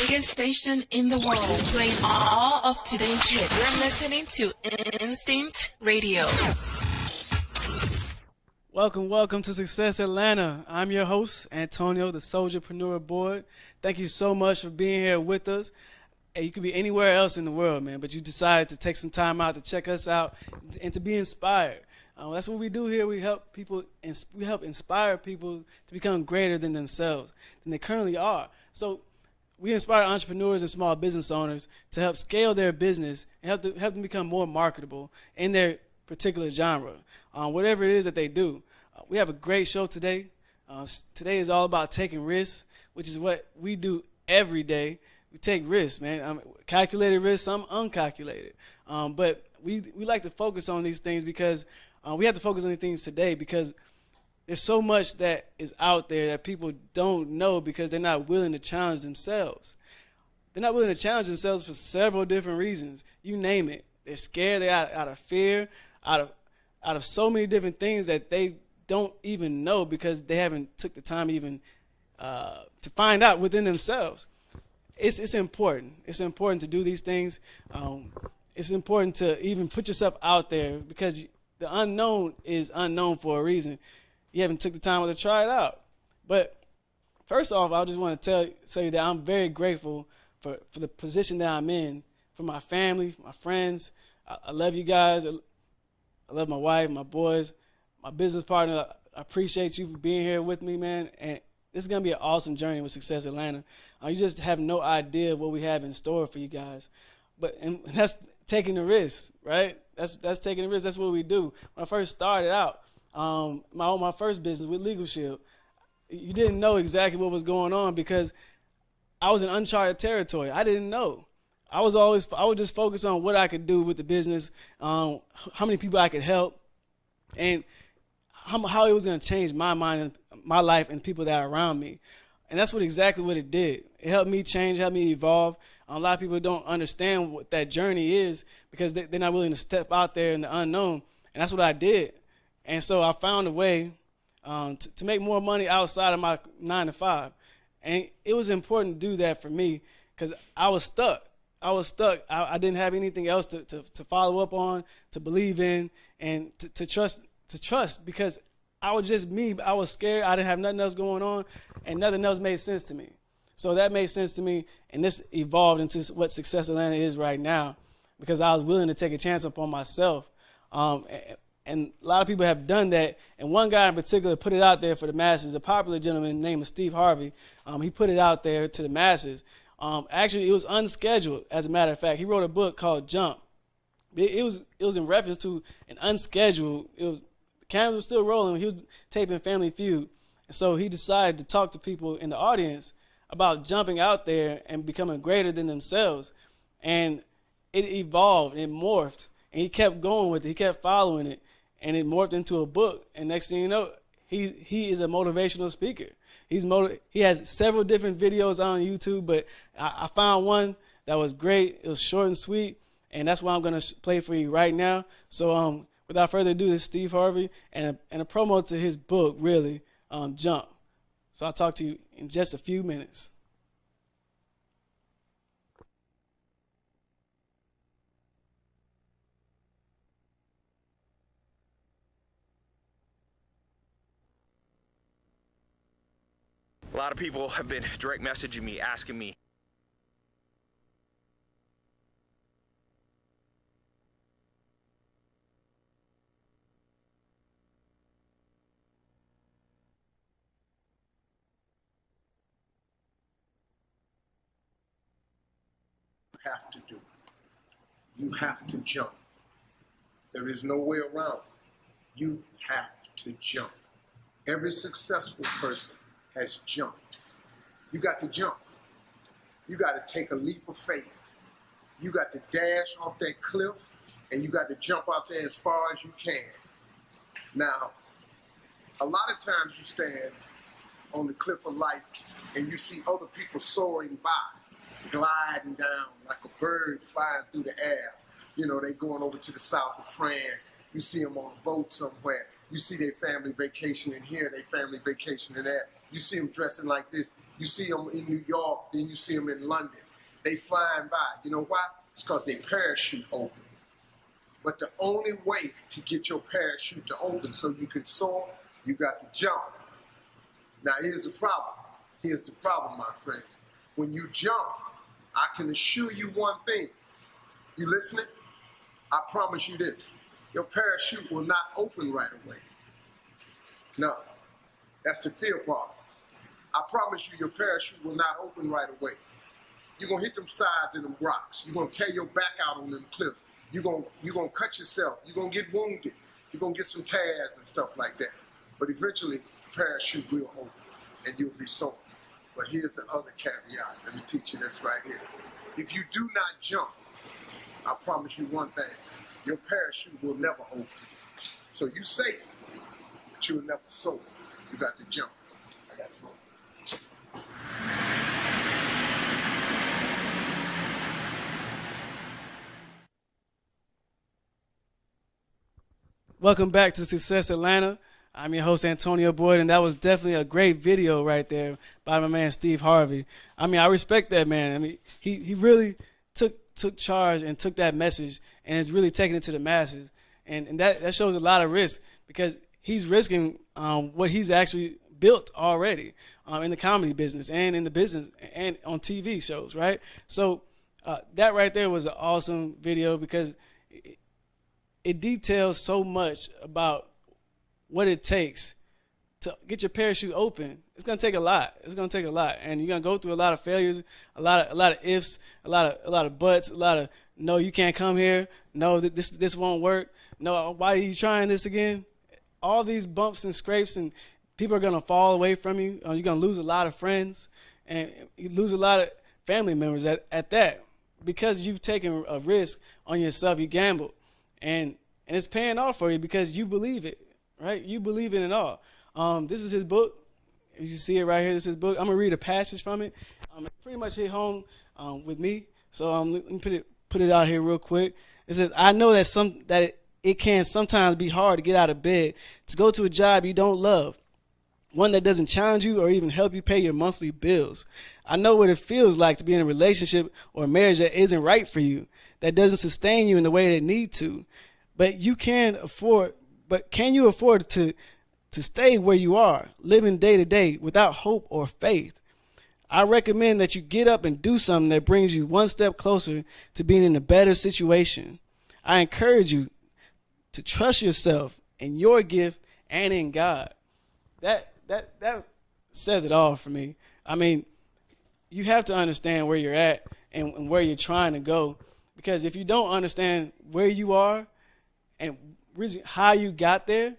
biggest station in the world, playing all of today's hits. You're listening to Instinct Radio. Welcome to Success Atlanta. I'm your host, Antonio, the Soldierpreneur Board. Thank you so much for being here with us. Hey, you could be anywhere else in the world, man, but you decided to take some time out to check us out and to be inspired. That's what we do here. We help inspire people to become greater than themselves, than they currently are. So we inspire entrepreneurs and small business owners to help scale their business and help them become more marketable in their particular genre, whatever it is that they do. We have a great show today. Today is all about taking risks, which is what we do every day. We take risks, man. Calculated risks, some uncalculated. But we like to focus on these things because we have to focus on these things today because there's so much that is out there that people don't know because they're not willing to challenge themselves. They're not willing to challenge themselves for several different reasons. You name it. They're scared. They're out of fear, out of so many different things that they don't even know because they haven't took the time even to find out within themselves. It's important. It's important to do these things. It's important to even put yourself out there because the unknown is unknown for a reason. You haven't took the time to try it out. But first off, I just want to tell you that I'm very grateful for the position that I'm in, for my family, my friends. I love you guys. I love my wife, my boys, my business partner. I appreciate you for being here with me, man. And this is going to be an awesome journey with Success Atlanta. You just have no idea what we have in store for you guys. And that's taking the risk, right? That's taking the risk. That's what we do. When I first started out, my first business with Legal Shield, you didn't know exactly what was going on because I was in uncharted territory. I didn't know. I would just focus on what I could do with the business, how many people I could help, and how it was going to change my mind and my life and people that are around me. And that's exactly what it did. It helped me change, helped me evolve. A lot of people don't understand what that journey is because they're not willing to step out there in the unknown. And that's what I did. And so I found a way to make more money outside of my 9 to 5. And it was important to do that for me because I was stuck. I didn't have anything else to follow up on, to believe in, and to trust because I was just me. I was scared. I didn't have nothing else going on, and nothing else made sense to me. So that made sense to me, and this evolved into what Success Atlanta is right now because I was willing to take a chance upon myself. And a lot of people have done that, and one guy in particular put it out there for the masses, a popular gentleman named Steve Harvey. He put it out there to the masses. Actually, it was unscheduled, as a matter of fact. He wrote a book called Jump. It was in reference to an unscheduled, the cameras were still rolling when he was taping Family Feud. And so he decided to talk to people in the audience about jumping out there and becoming greater than themselves. And it evolved, it morphed, and he kept going with it. He kept following it, and it morphed into a book. And next thing you know, he is a motivational speaker. He has several different videos on YouTube, but I found one that was great. It was short and sweet, and that's what I'm going to play for you right now. So without further ado, this is Steve Harvey and a promo to his book, really, Jump. So I'll talk to you in just a few minutes. A lot of people have been direct messaging me, asking me, have to do. You have to jump. There is no way around it. You have to jump. Every successful person has jumped. You got to jump. You got to take a leap of faith. You got to dash off that cliff and you got to jump out there as far as you can. Now, a lot of times you stand on the cliff of life and you see other people soaring by, gliding down like a bird flying through the air. You know, they going over to the south of France. You see them on a boat somewhere. You see their family vacationing here, their family vacationing there. You see them dressing like this. You see them in New York, then you see them in London. They flying by. You know why? It's because their parachute open. But the only way to get your parachute to open so you can soar, you got to jump. Now here's the problem. Here's the problem, my friends. When you jump, I can assure you one thing. You listening? I promise you this. Your parachute will not open right away. No, that's the fear part. I promise you your parachute will not open right away. You're going to hit them sides and them rocks. You're going to tear your back out on them cliffs. You're gonna cut yourself. You're going to get wounded. You're going to get some tears and stuff like that. But eventually, the parachute will open and you'll be soaring. But here's the other caveat. Let me teach you this right here. If you do not jump, I promise you one thing. Your parachute will never open. So you're safe, but you'll never soar. You got to jump. I got to go. Welcome back to Success Atlanta. I'm your host, Antonio Boyd, and that was definitely a great video right there by my man, Steve Harvey. I mean, I respect that man. I mean, he really took charge and took that message and is really taking it to the masses. And that shows a lot of risk because he's risking what he's actually built already in the comedy business and in the business and on TV shows, right? So that right there was an awesome video because it details so much about what it takes to get your parachute open. It's gonna take a lot. It's gonna take a lot, and you're gonna go through a lot of failures, a lot of ifs, a lot of buts, a lot of no, you can't come here. No, this won't work. No, why are you trying this again? All these bumps and scrapes, and people are gonna fall away from you. You're gonna lose a lot of friends, and you lose a lot of family members at that because you've taken a risk on yourself. You gambled, and it's paying off for you because you believe it. Right? You believe in it all. This is his book. As you see it right here, this is his book. I'm going to read a passage from it. It pretty much hit home with me. So let me put it out here real quick. It says, I know that it can sometimes be hard to get out of bed, to go to a job you don't love, one that doesn't challenge you or even help you pay your monthly bills. I know what it feels like to be in a relationship or a marriage that isn't right for you, that doesn't sustain you in the way that it needs to. But can you afford to stay where you are, living day to day without hope or faith? I recommend that you get up and do something that brings you one step closer to being in a better situation. I encourage you to trust yourself in your gift and in God. That says it all for me. I mean, you have to understand where you're at and where you're trying to go, because if you don't understand where you are and how you got there,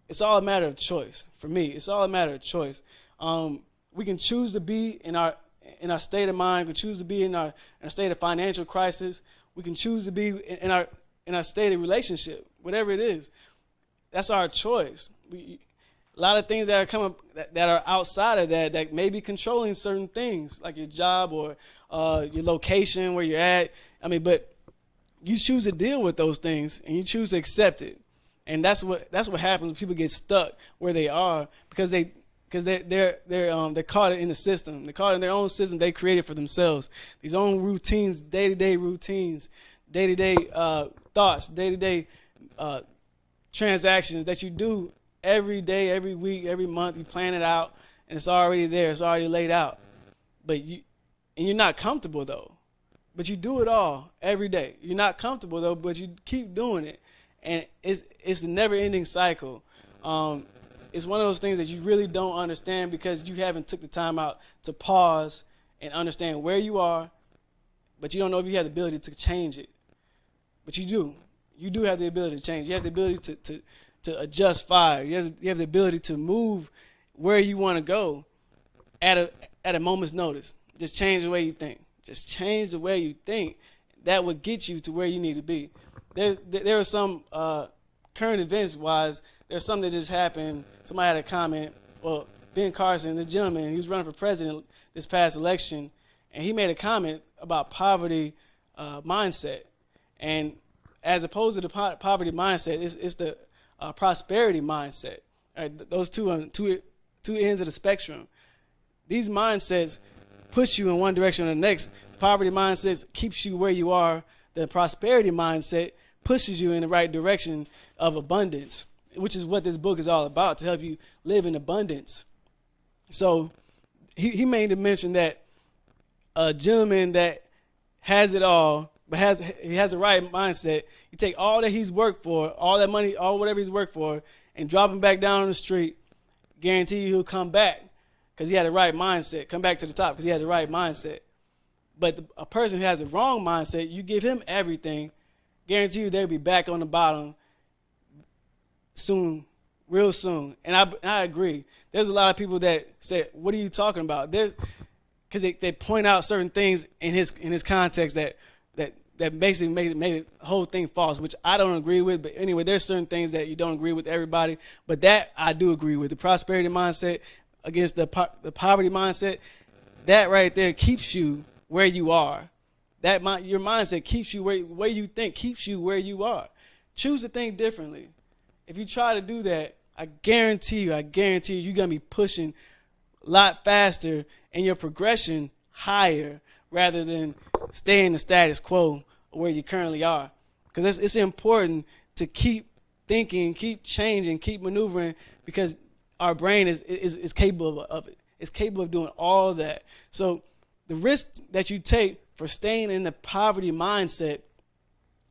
it's all a matter of choice. For me, it's all a matter of choice. We can choose to be in our state of mind. We can choose to be in a state of financial crisis. We can choose to be in our state of relationship, whatever it is. That's our choice. A lot of things that are coming that are outside of that may be controlling certain things, like your job or your location, where you're at. I mean, but you choose to deal with those things and you choose to accept it. And that's what happens when people get stuck where they are because they're caught in the system. They're caught in their own system they created for themselves. These own routines, day-to-day routines, day-to-day thoughts, day-to-day transactions that you do every day, every week, every month. You plan it out and it's already there. It's already laid out. And you're not comfortable though. But you do it all every day. You're not comfortable though, but you keep doing it. And it's a never-ending cycle. It's one of those things that you really don't understand because you haven't took the time out to pause and understand where you are, but you don't know if you have the ability to change it. But you do. You do have the ability to change. You have the ability to adjust fire. You have the ability to move where you want to go at a moment's notice. Just change the way you think. Just change the way you think. That would get you to where you need to be. There are some current events-wise, there's something that just happened. Somebody had a comment. Well, Ben Carson, the gentleman, he was running for president this past election, and he made a comment about poverty mindset. And as opposed to the poverty mindset, it's the prosperity mindset. Right? Those two two ends of the spectrum. These mindsets push you in one direction or the next. Poverty mindset keeps you where you are. The prosperity mindset pushes you in the right direction of abundance, which is what this book is all about, to help you live in abundance. So he made the mention that a gentleman that has it all, but he has the right mindset, you take all that he's worked for, all that money, all whatever he's worked for, and drop him back down on the street, guarantee you he'll come back because he had the right mindset, come back to the top because he had the right mindset. But a person who has the wrong mindset, you give him everything, guarantee you they'll be back on the bottom soon, real soon. And I agree. There's a lot of people that say, what are you talking about? Because they point out certain things in his context that basically made the whole thing false, which I don't agree with. But anyway, there's certain things that you don't agree with everybody, but that I do agree with. The prosperity mindset against the poverty mindset, that right there keeps you where you are. Your mindset keeps you where you think, keeps you where you are. Choose to think differently. If you try to do that, I guarantee you, you're going to be pushing a lot faster and your progression higher rather than staying the status quo where you currently are. Because it's important to keep thinking, keep changing, keep maneuvering, because our brain is capable of it. It's capable of doing all of that. So the risk that you take for staying in the poverty mindset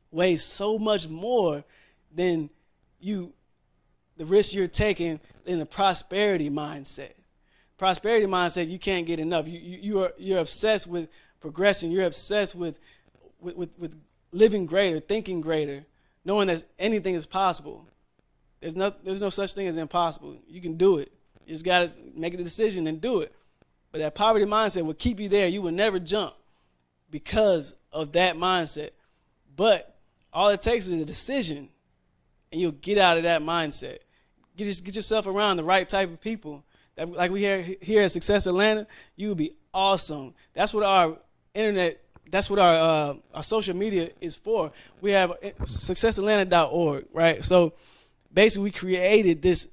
weighs so much more than the risk you're taking in the prosperity mindset. Prosperity mindset, you can't get enough. You're obsessed with progressing. You're obsessed with living greater, thinking greater, knowing that anything is possible. There's no such thing as impossible. You can do it. You just got to make the decision and do it. But that poverty mindset will keep you there. You will never jump because of that mindset. But all it takes is a decision, and you'll get out of that mindset. Get yourself around the right type of people. Like we here at Success Atlanta, you will be awesome. That's what our internet, that's what our social media is for. We have successatlanta.org, right? So basically we created this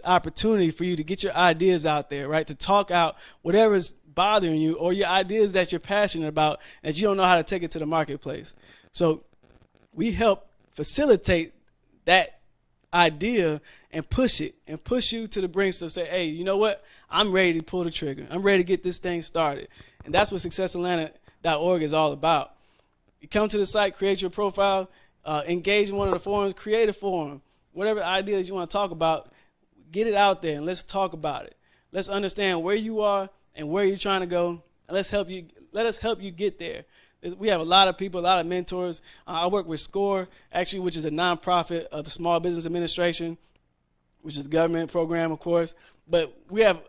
opportunity for you to get your ideas out there, right? To talk out whatever is bothering you or your ideas that you're passionate about that you don't know how to take it to the marketplace. So we help facilitate that idea and push you to the brink to say, hey, you know what? I'm ready to pull the trigger. I'm ready to get this thing started. And that's what successatlanta.org is all about. You come to the site, create your profile, engage in one of the forums, create a forum. Whatever ideas you want to talk about, get it out there and let's talk about it. Let's understand where you are and where you're trying to go. And let us help you get there. We have a lot of people, a lot of mentors. I work with SCORE, actually, which is a nonprofit of the Small Business Administration, which is a government program, of course. But we have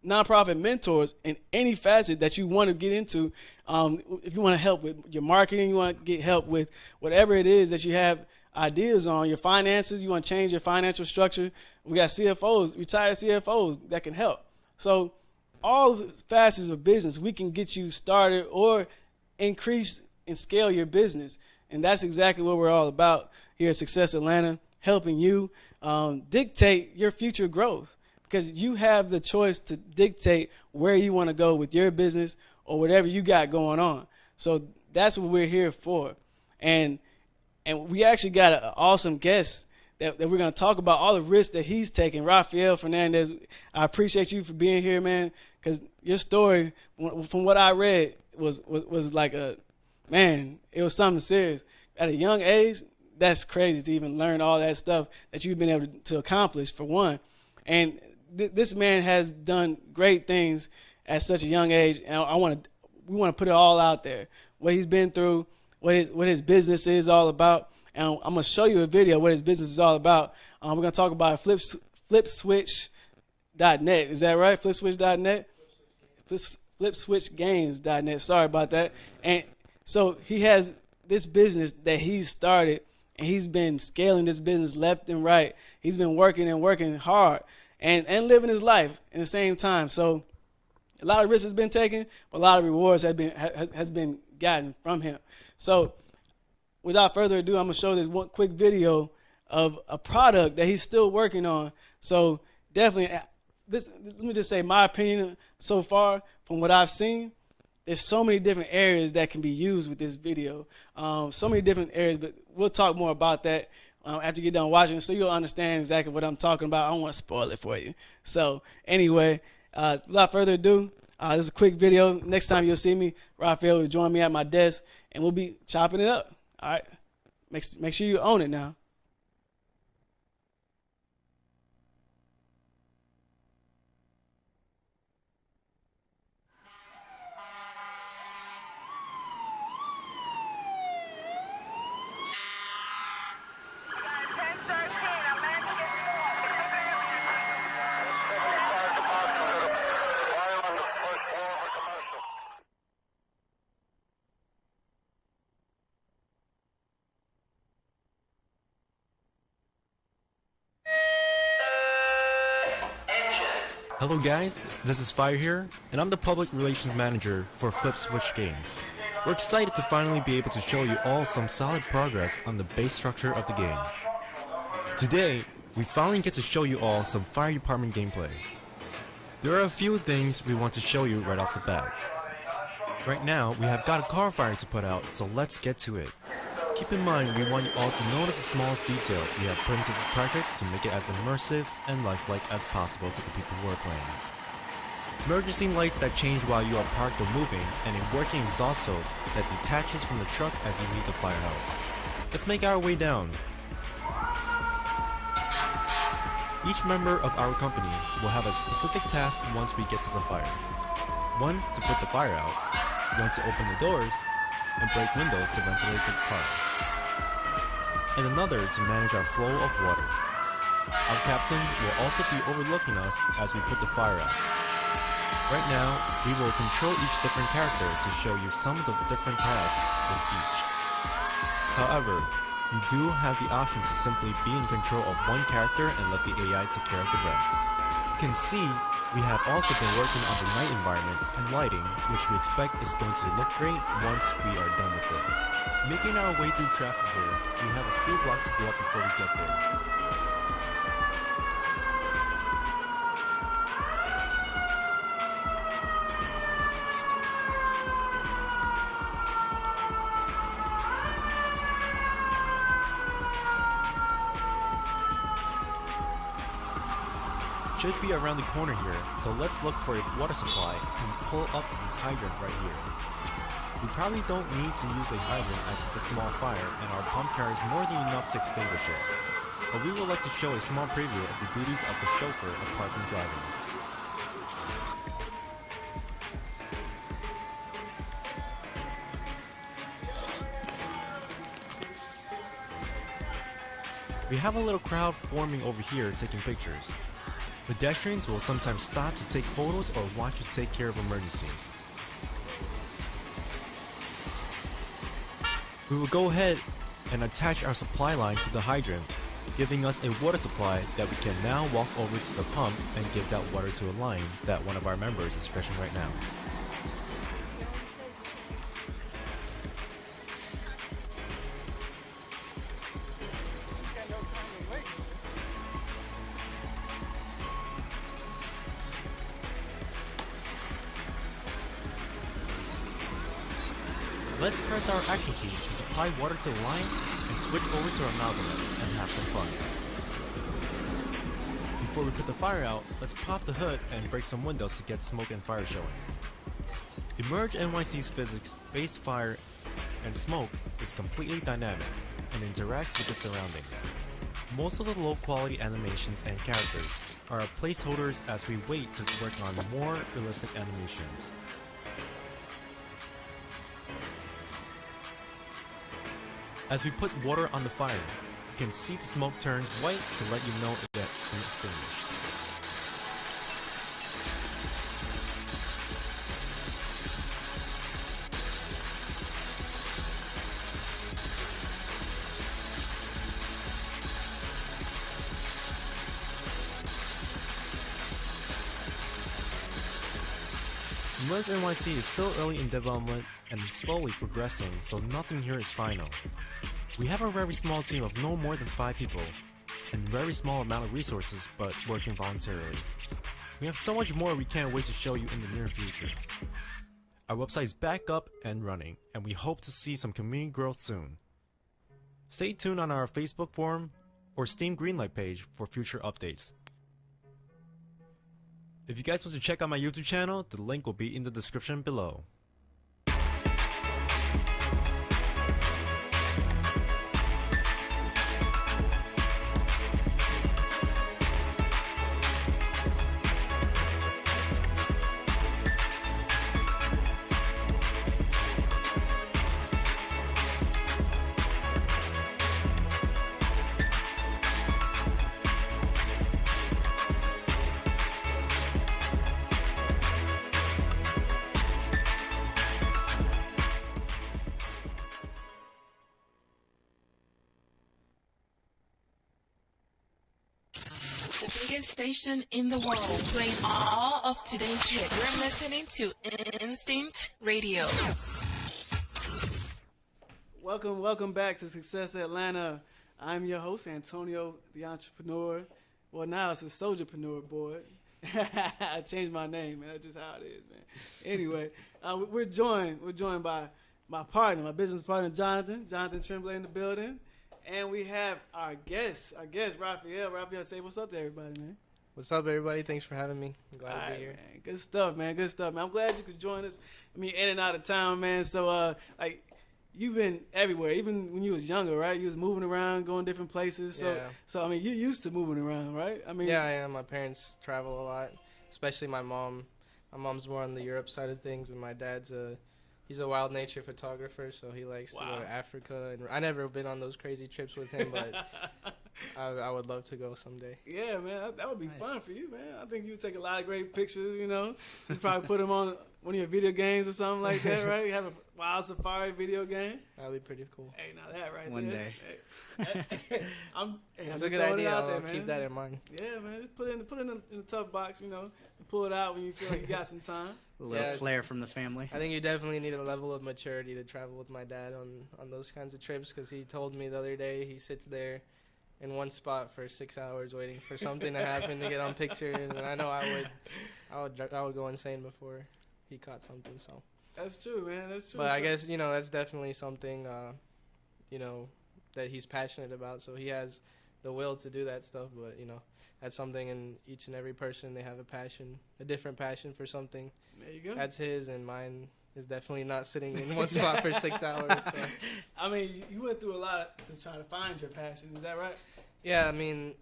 nonprofit mentors in any facet that you want to get into. If you want to help with your marketing, you want to get help with whatever it is that you have ideas on, your finances, you want to change your financial structure. We got CFOs, retired CFOs that can help. So all facets of business, we can get you started or increase and scale your business. And that's exactly what we're all about here at Success Atlanta, helping you dictate your future growth, because you have the choice to dictate where you want to go with your business or whatever you got going on. So that's what we're here for. And we actually got an awesome guest that we're going to talk about all the risks that he's taking. Rafael Fernandez, I appreciate you for being here, man, because your story, from what I read, was like it was something serious. At a young age, that's crazy to even learn all that stuff that you've been able to accomplish, for one. And this man has done great things at such a young age, and we want to put it all out there, what he's been through, what his business is all about. And I'm going to show you a video of what his business is all about. We're going to talk about flipswitch.net. Is that right? Flipswitch.net? Flipswitchgames.net. Sorry about that. And so he has this business that he's started, and he's been scaling this business left and right. He's been working and working hard and living his life at the same time. So a lot of risks has been taken, but a lot of rewards has been gotten from him. So without further ado, I'm going to show this one quick video of a product that he's still working on. So definitely let me just say my opinion so far from what I've seen. There's so many different areas that can be used with this video. So many different areas, but we'll talk more about that after you get done watching, so you'll understand exactly what I'm talking about. I don't want to spoil it for you. So anyway, without further ado, this is a quick video. Next time you'll see me, Rafael will join me at my desk, and we'll be chopping it up. All right, make sure you own it now. Hello guys, this is Fire here, and I'm the Public Relations Manager for Flip Switch Games. We're excited to finally be able to show you all some solid progress on the base structure of the game. Today, we finally get to show you all some fire department gameplay. There are a few things we want to show you right off the bat. Right now, we have got a car fire to put out, so let's get to it. Keep in mind, we want you all to notice the smallest details we have put into this project to make it as immersive and lifelike as possible to the people who are playing. Emergency lights that change while you are parked or moving, and a working exhaust hose that detaches from the truck as you leave the firehouse. Let's make our way down. Each member of our company will have a specific task once we get to the fire. One to put the fire out, one to open the doors, and break windows to ventilate the car, and another to manage our flow of water. Our captain will also be overlooking us as we put the fire out. Right now, we will control each different character to show you some of the different tasks with each. However, you do have the option to simply be in control of one character and let the AI take care of the rest. You can see we have also been working on the night environment and lighting, which we expect is going to look great once we are done with it. Making our way through traffic here, we have a few blocks to go up before we get there. Should be around the corner here, so let's look for a water supply and pull up to this hydrant right here. We probably don't need to use a hydrant as it's a small fire and our pump carries more than enough to extinguish it. But we would like to show a small preview of the duties of the chauffeur apart from driving. We have a little crowd forming over here taking pictures. Pedestrians will sometimes stop to take photos or watch you take care of emergencies. We will go ahead and attach our supply line to the hydrant, giving us a water supply that we can now walk over to the pump and give that water to a line that one of our members is stretching right now. Let's press our action key to supply water to the line and switch over to our nozzle and have some fun. Before we put the fire out, let's pop the hood and break some windows to get smoke and fire showing. Emerge NYC's physics-based fire and smoke is completely dynamic and interacts with the surroundings. Most of the low-quality animations and characters are placeholders as we wait to work on more realistic animations. As we put water on the fire, you can see the smoke turns white to let you know that it's been extinguished. Merge NYC is still early in development and slowly progressing, so nothing here is final. We have a very small team of no more than 5 people, and very small amount of resources but working voluntarily. We have so much more we can't wait to show you in the near future. Our website's back up and running, and we hope to see some community growth soon. Stay tuned on our Facebook forum or Steam Greenlight page for future updates. If you guys want to check out my YouTube channel, the link will be in the description below. The biggest station in the world, playing all of today's hits. You're listening to Instinct Radio. Welcome back to Success Atlanta. I'm your host, Antonio, the entrepreneur. Well, now it's a soldierpreneur, boy. I changed my name, man. That's just how it is, man. Anyway, we're joined by my business partner, Jonathan Tremblay in the building. And we have our guest, Rafael. Rafael, say what's up to everybody, man. What's up, everybody? Thanks for having me. I'm glad to be here. Man. Good stuff, man. I'm glad you could join us. I mean, in and out of town, man. So, you've been everywhere, even when you was younger, right? You was moving around, going different places. So, Yeah. so I mean, you're used to moving around, right? I mean, Yeah, I am. My parents travel a lot, especially my mom. My mom's more on the Europe side of things, and my dad's he's a wild nature photographer, so he likes to go to Africa. And I never been on those crazy trips with him, but I would love to go someday. Yeah, man, that would be fun for you, man. I think you would take a lot of great pictures, you know. You probably put them on one of your video games or something like that, right? You have a wild safari video game. That'd be pretty cool. Hey, now that right One there. day. I'm That's just a good throwing it idea. out there, I'll man. keep that in mind. Yeah, man, just put it in the tough box, you know, and pull it out when you feel like you got some time. A little Yeah, flair from the family. I think you definitely need a level of maturity to travel with my dad on those kinds of trips, because he told me the other day he sits there in one spot for 6 hours waiting for something to happen to get on pictures, and I know I would go insane before he caught something. So That's true, man. That's true. but I guess that's definitely something that he's passionate about, so he has the will to do that stuff. But that's something in each and every person. They have a different passion for something. There you go. That's his, and mine is definitely not sitting in one spot for 6 hours. So. I mean, you went through a lot to try to find your passion. Is that right? Yeah, I mean,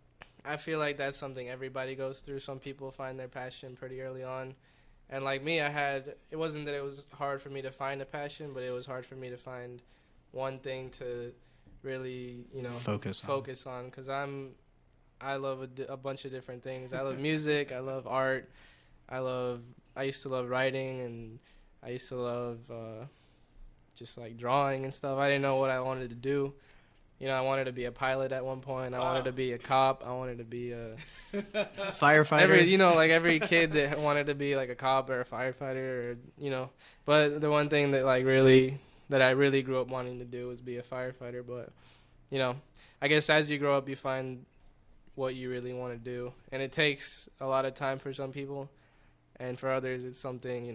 I feel like that's something everybody goes through. Some people find their passion pretty early on. And like me, it wasn't that it was hard for me to find a passion, but it was hard for me to find one thing to really, focus on. Because I love a bunch of different things. I love music. I love art. I used to love writing, and I used to love just like drawing and stuff. I didn't know what I wanted to do. I wanted to be a pilot at one point. I wanted to be a cop. I wanted to be a Firefighter. every kid that wanted to be like a cop or a firefighter, or. But the one thing that I really grew up wanting to do was be a firefighter. But I guess as you grow up, you find what you really want to do, and it takes a lot of time for some people, and for others, it's something.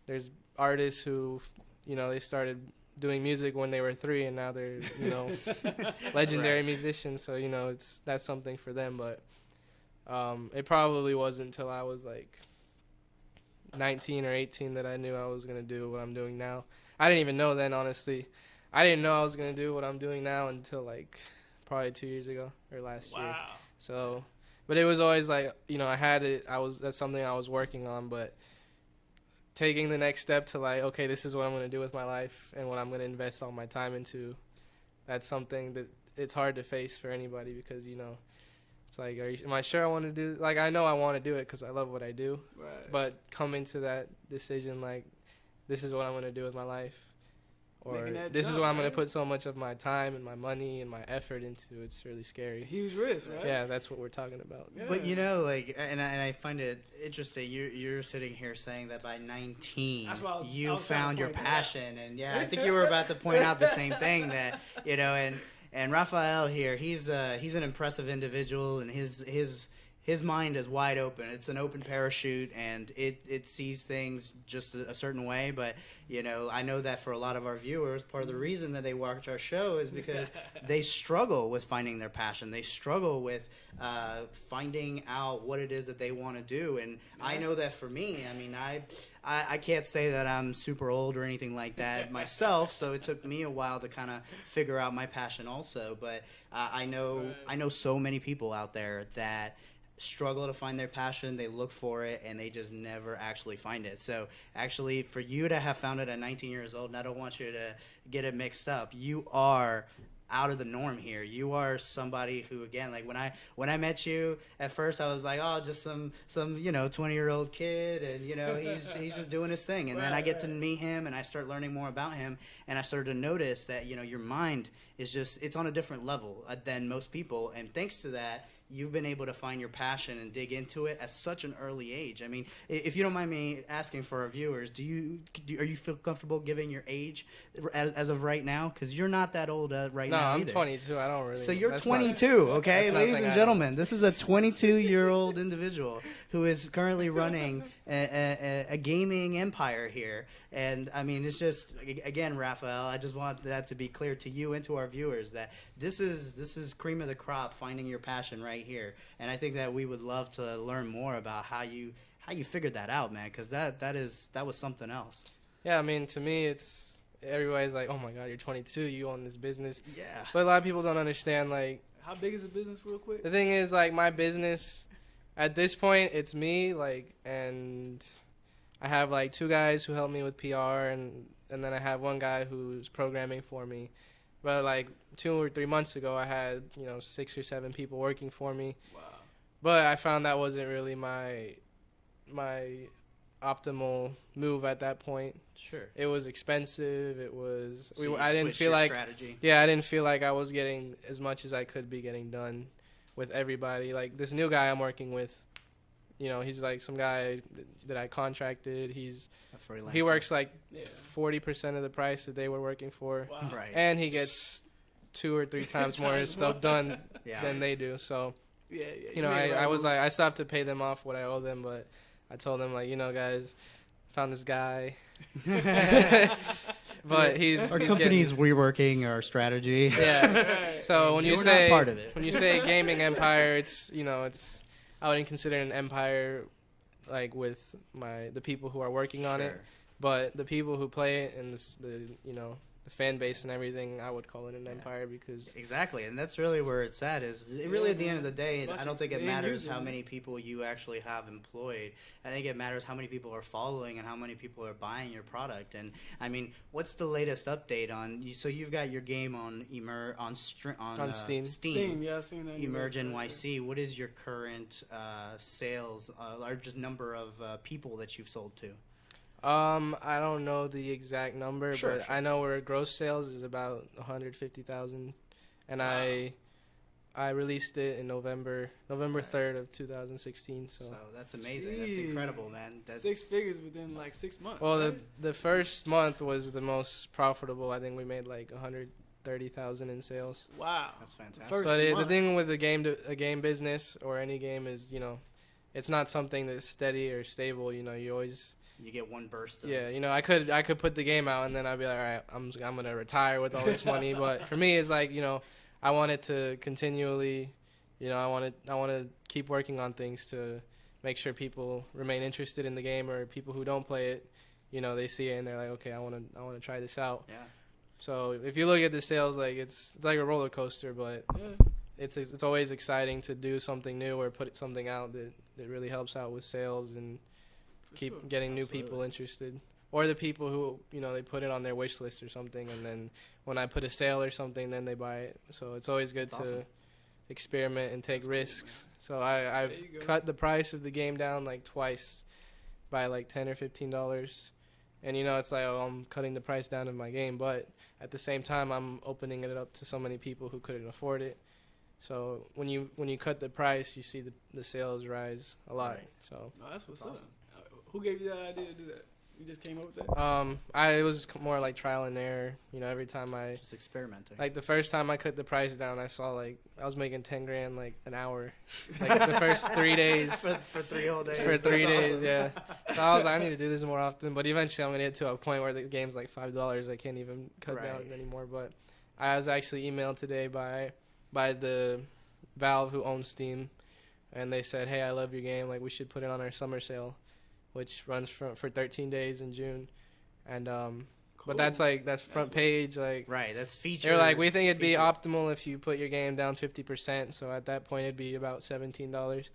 There's artists who, they started doing music when they were 3, and now they're legendary musicians. So that's something for them. But it probably wasn't until I was like 19 or 18 that I knew I was gonna do what I'm doing now. I didn't even know then, honestly. I didn't know I was gonna do what I'm doing now until like probably 2 years ago or last year. So, but it was always like I had it. That's something I was working on, but taking the next step to like, okay, this is what I'm going to do with my life and what I'm going to invest all my time into, that's something that it's hard to face for anybody, because, it's like, am I sure I want to do, like, I know I want to do it because I love what I do, Right. but coming to that decision, like, this is what I'm going to do with my life, or this is what I'm going to put so much of my time and my money and my effort into, it's really scary. Huge risk, right? Yeah, that's what we're talking about. Yeah. But and I find it interesting. You're sitting here saying that by 19 That's what I you was trying found to your point out. passion, and I think you were about to point out the same thing, that and Rafael here, he's an impressive individual, and his his mind is wide open. It's an open parachute, and it sees things just a certain way. But, I know that for a lot of our viewers, part of the reason that they watch our show is because they struggle with finding their passion. They struggle with finding out what it is that they want to do. And I know that for me, I mean, I can't say that I'm super old or anything like that myself, so it took me a while to kind of figure out my passion also. But I know so many people out there that struggle to find their passion. They look for it and they just never actually find it. So actually, for you to have found it at 19 years old, and I don't want you to get it mixed up, you are out of the norm here. You are somebody who, again, like when I met you at first, I was like, oh, just some 20-year-old kid, and he's just doing his thing. And then I get to meet him and I start learning more about him, and I started to notice that your mind is it's on a different level than most people. And thanks to that, you've been able to find your passion and dig into it at such an early age. I mean, if you don't mind me asking for our viewers, are you feel comfortable giving your age as of right now? Because you're not that old right now. No, I'm either. 22. I don't really. So you're 22, okay, ladies and gentlemen. This is a 22-year-old individual who is currently running a gaming empire here. And I mean, it's just, again, Rafael, I just want that to be clear to you and to our viewers that this is cream of the crop, finding your passion right here. And I think that we would love to learn more about how you figured that out, man, because that was something else. Yeah, I mean, to me, it's everybody's like, oh my God, you're 22, you own this business. Yeah. But a lot of people don't understand, like, How big is the business, real quick? the thing is, like, my business, at this point, it's me, like, and I have, like, 2 guys who help me with PR, and then I have 1 guy who's programming for me. But, like, 2 or 3 months ago, I had, 6 or 7 people working for me. Wow. But I found that wasn't really my optimal move at that point. Sure. It was expensive. It was. So I didn't feel like. Strategy. Yeah, I didn't feel like I was getting as much as I could be getting done with everybody. Like this new guy I'm working with, he's like some guy that I contracted. He works like 40% of the price that they were working for. Wow. Right. And he gets 2 or 3 times more stuff done Yeah. than they do. So, Yeah. I was like, I stopped to pay them off what I owe them, but I told them, like, guys, found this guy. But he's company's reworking our strategy. Yeah. So when you We're say not part of it. when you say gaming empire, it's I wouldn't consider it an empire like with the people who are working on it, Sure. but the people who play it and the fan base and everything, I would call it an empire because Exactly, and that's really where it's at. Really at the end of the day, Bunch I don't of think it end matters user, how man. many people you actually have employed. I think it matters how many people are following and how many people are buying your product. And I mean, what's the latest update on? So you've got your game on Steam. Steam, yeah, I've seen that. Emerge NYC. What is your current sales or just number of people that you've sold to? I don't know the exact number, Sure, but sure. I know where gross sales is about 150,000, and Wow. I released it in November 3rd of 2016. So, So that's amazing. That's incredible, man. That's 6 figures within like 6 months. well, right? the first month was the most profitable. I think we made like 130,000 in sales. Wow. That's fantastic. First But the month. thing with a game business or any game is, it's not something that's steady or stable. You always. You get one burst of Yeah, I could put the game out and then I'd be like, all right, I'm gonna retire with all this money. But for me, it's like I want it to continually, I want to keep working on things to make sure people remain interested in the game, or people who don't play it, they see it and they're like, okay, I want to try this out. Yeah. So if you look at the sales, like it's like a roller coaster, but Yeah. it's always exciting to do something new or put something out that really helps out with sales and keep sure. getting new Absolutely. people interested, or the people who they put it on their wish list or something, and then when I put a sale or something, then they buy it. So it's always good That's to awesome. experiment and take That's cool, risks. man. So I've There you go. cut the price of the game down like twice by like $10 or $15, and it's like, oh, I'm cutting the price down of my game, but at the same time I'm opening it up to so many people who couldn't afford it. So when you cut the price, you see the sales rise a lot. Right. So No, that's what's That's up. awesome. Who gave you that idea to do that? You just came up with that? It was more like trial and error. You know, every time I Just experimenting. like the first time I cut the price down, I saw like I was making 10 grand like an hour, like the first 3 days. for 3 whole days. For 3 That's days, awesome. yeah. So I was like, I need to do this more often. But eventually, I'm gonna get to a point where the game's like $5. I can't even cut Right. down anymore. But I was actually emailed today by the Valve who owns Steam, and they said, "Hey, I love your game. Like, we should put it on our summer sale, which runs for 13 days in June." And but that's front page like. Right, that's feature. They're like, we think it'd be feature. optimal if you put your game down 50%. So at that point, it'd be about $17.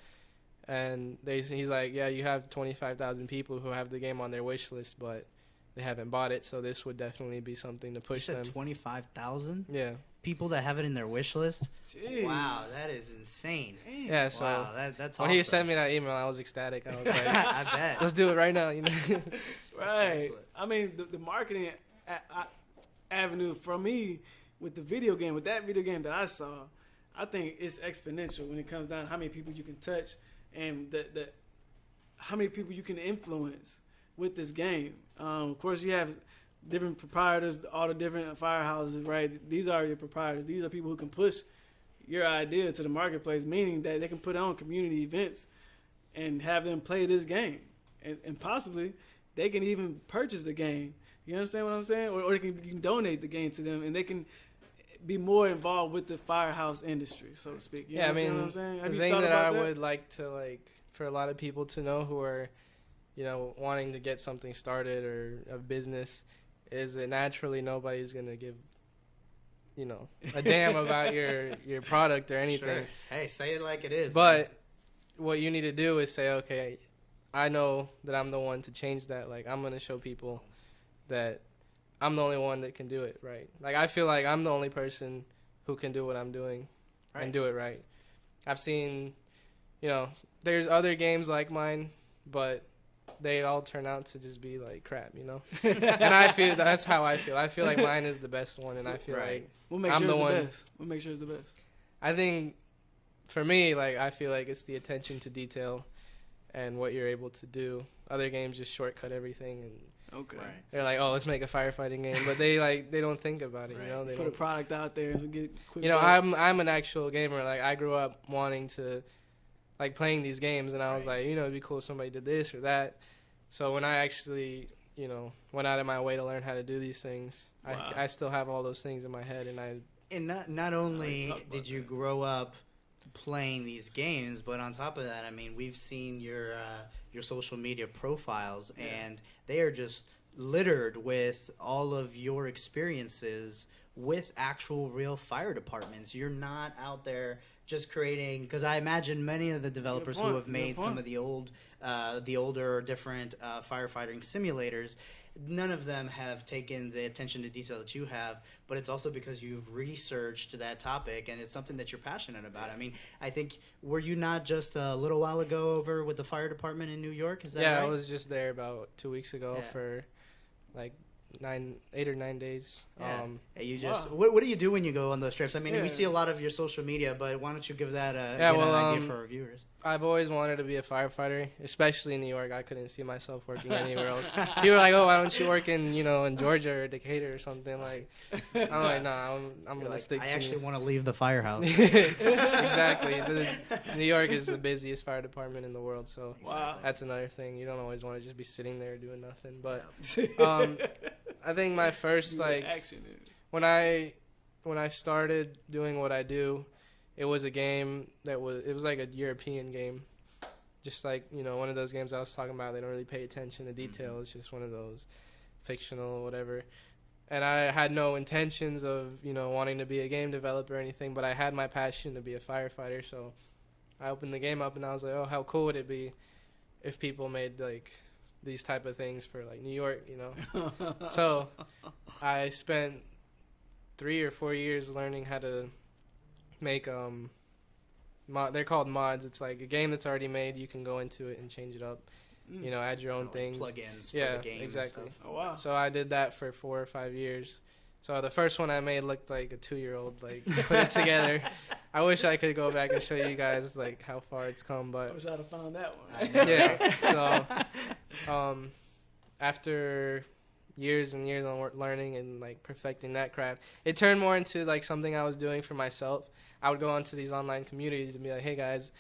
And he's like, yeah, you have 25,000 people who have the game on their wish list, but they haven't bought it. So this would definitely be something to You push said them. 25,000 Yeah. people that have it in their wish list. Jeez. Wow, that is insane. Damn. Yeah. So Wow, that's when awesome. he sent me that email, I was ecstatic. I was like, I bet. let's do it right now. You know. Right. excellent. I mean, the marketing avenue for me with the video game, with that video game that I saw, I think it's exponential when it comes down to how many people you can touch and the how many people you can influence with this game. Of course, you have different proprietors, all the different firehouses, right? These are your proprietors. These are people who can push your idea to the marketplace, meaning that they can put on community events and have them play this game. And possibly they can even purchase the game. You understand what I'm saying? Or you can donate the game to them, and they can be more involved with the firehouse industry, so to speak. You Yeah, I understand mean, what I'm saying? Have the you thing thought that about I would like to for a lot of people to know who are, you know, wanting to get something started or a business, is that naturally nobody's gonna give, you know, a damn about your product or anything. Sure. Hey, say it like it is. But what you need to do is say, okay, I know that I'm the one to change that. Like, I'm gonna show people that I'm the only one that can do it right. Like, I feel like I'm the only person who can do what I'm doing and do it right. I've seen, you know, there's other games like mine, but they all turn out to just be like crap, you know? And I feel that's how I feel. I feel like mine is the best one, and I feel like We'll make I'm sure the it's one. the best. We'll make sure it's the best. I think for me, like, I feel like it's the attention to detail and what you're able to do. Other games just shortcut everything, and Okay. they're like, oh, let's make a firefighting game, but they don't think about it, you know? They Put a don't. product out there and get quick. You know, growth. I'm an actual gamer. Like, I grew up wanting to, like, playing these games, and I was like, you know, it'd be cool if somebody did this or that. So when I actually, you know, went out of my way to learn how to do these things, Wow. I still have all those things in my head, and And not only talk about did you grow up playing these games, but on top of that, I mean, we've seen your social media profiles, and they are just littered with all of your experiences with actual real fire departments. You're not out there just creating, because I imagine many of the developers who point, have good made some point. of the older different firefighting simulators, none of them have taken the attention to detail that you have, but it's also because you've researched that topic and it's something that you're passionate about. I mean, I think, were you not just a little while ago over with the fire department in New York? Is that yeah, right? I was just there about 2 weeks ago Yeah. for like 8 or 9 days. Yeah. Um, You just Wow. what do you do when you go on those trips? I mean, we Yeah. see a lot of your social media, but why don't you give that Yeah, an well, idea for our viewers? I've always wanted to be a firefighter, especially in New York. I couldn't see myself working anywhere else. People were like, "Oh, why don't you work in, you know, in Georgia or Decatur or something?" Like, I'm like, "Nah, I'm You're gonna like, stick I to actually want to leave the firehouse. exactly. New York is the busiest fire department in the world, so Wow. that's another thing. You don't always want to just be sitting there doing nothing. But I think my first like action is. when I started doing what I do, it was a game it was like a European game. Just like, you know, one of those games I was talking about, they don't really pay attention to detail. It's just one of those fictional whatever. And I had no intentions of, you know, wanting to be a game developer or anything, but I had my passion to be a firefighter, so I opened the game up and I was like, oh, how cool would it be if people made like these type of things for like New York, you know? So I spent 3 or 4 years learning how to make they're called mods. It's like a game that's already made. You can go into it and change it up, you know, add your own Like things. plugins for Yeah, the game. exactly. And stuff. Oh wow. So I did that for 4 or 5 years. So the first one I made looked like a 2-year-old, like, put it together. I wish I could go back and show you guys, like, how far it's come, I but wish I'd have found that one. yeah. So, after years and years on learning and like perfecting that craft, it turned more into like something I was doing for myself. I would go onto these online communities and be like, hey guys,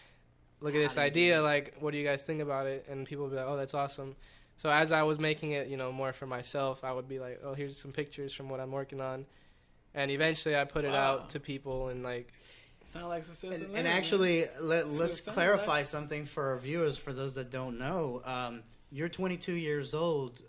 look at this idea, like what do you guys think about it? And people would be like, oh, that's awesome. So as I was making it, more for myself, I would be like, oh, here's some pictures from what I'm working on. And eventually I put it out to people and like, sound like success. And actually, let's clarify something for our viewers, for those that don't know. You're 22 years old.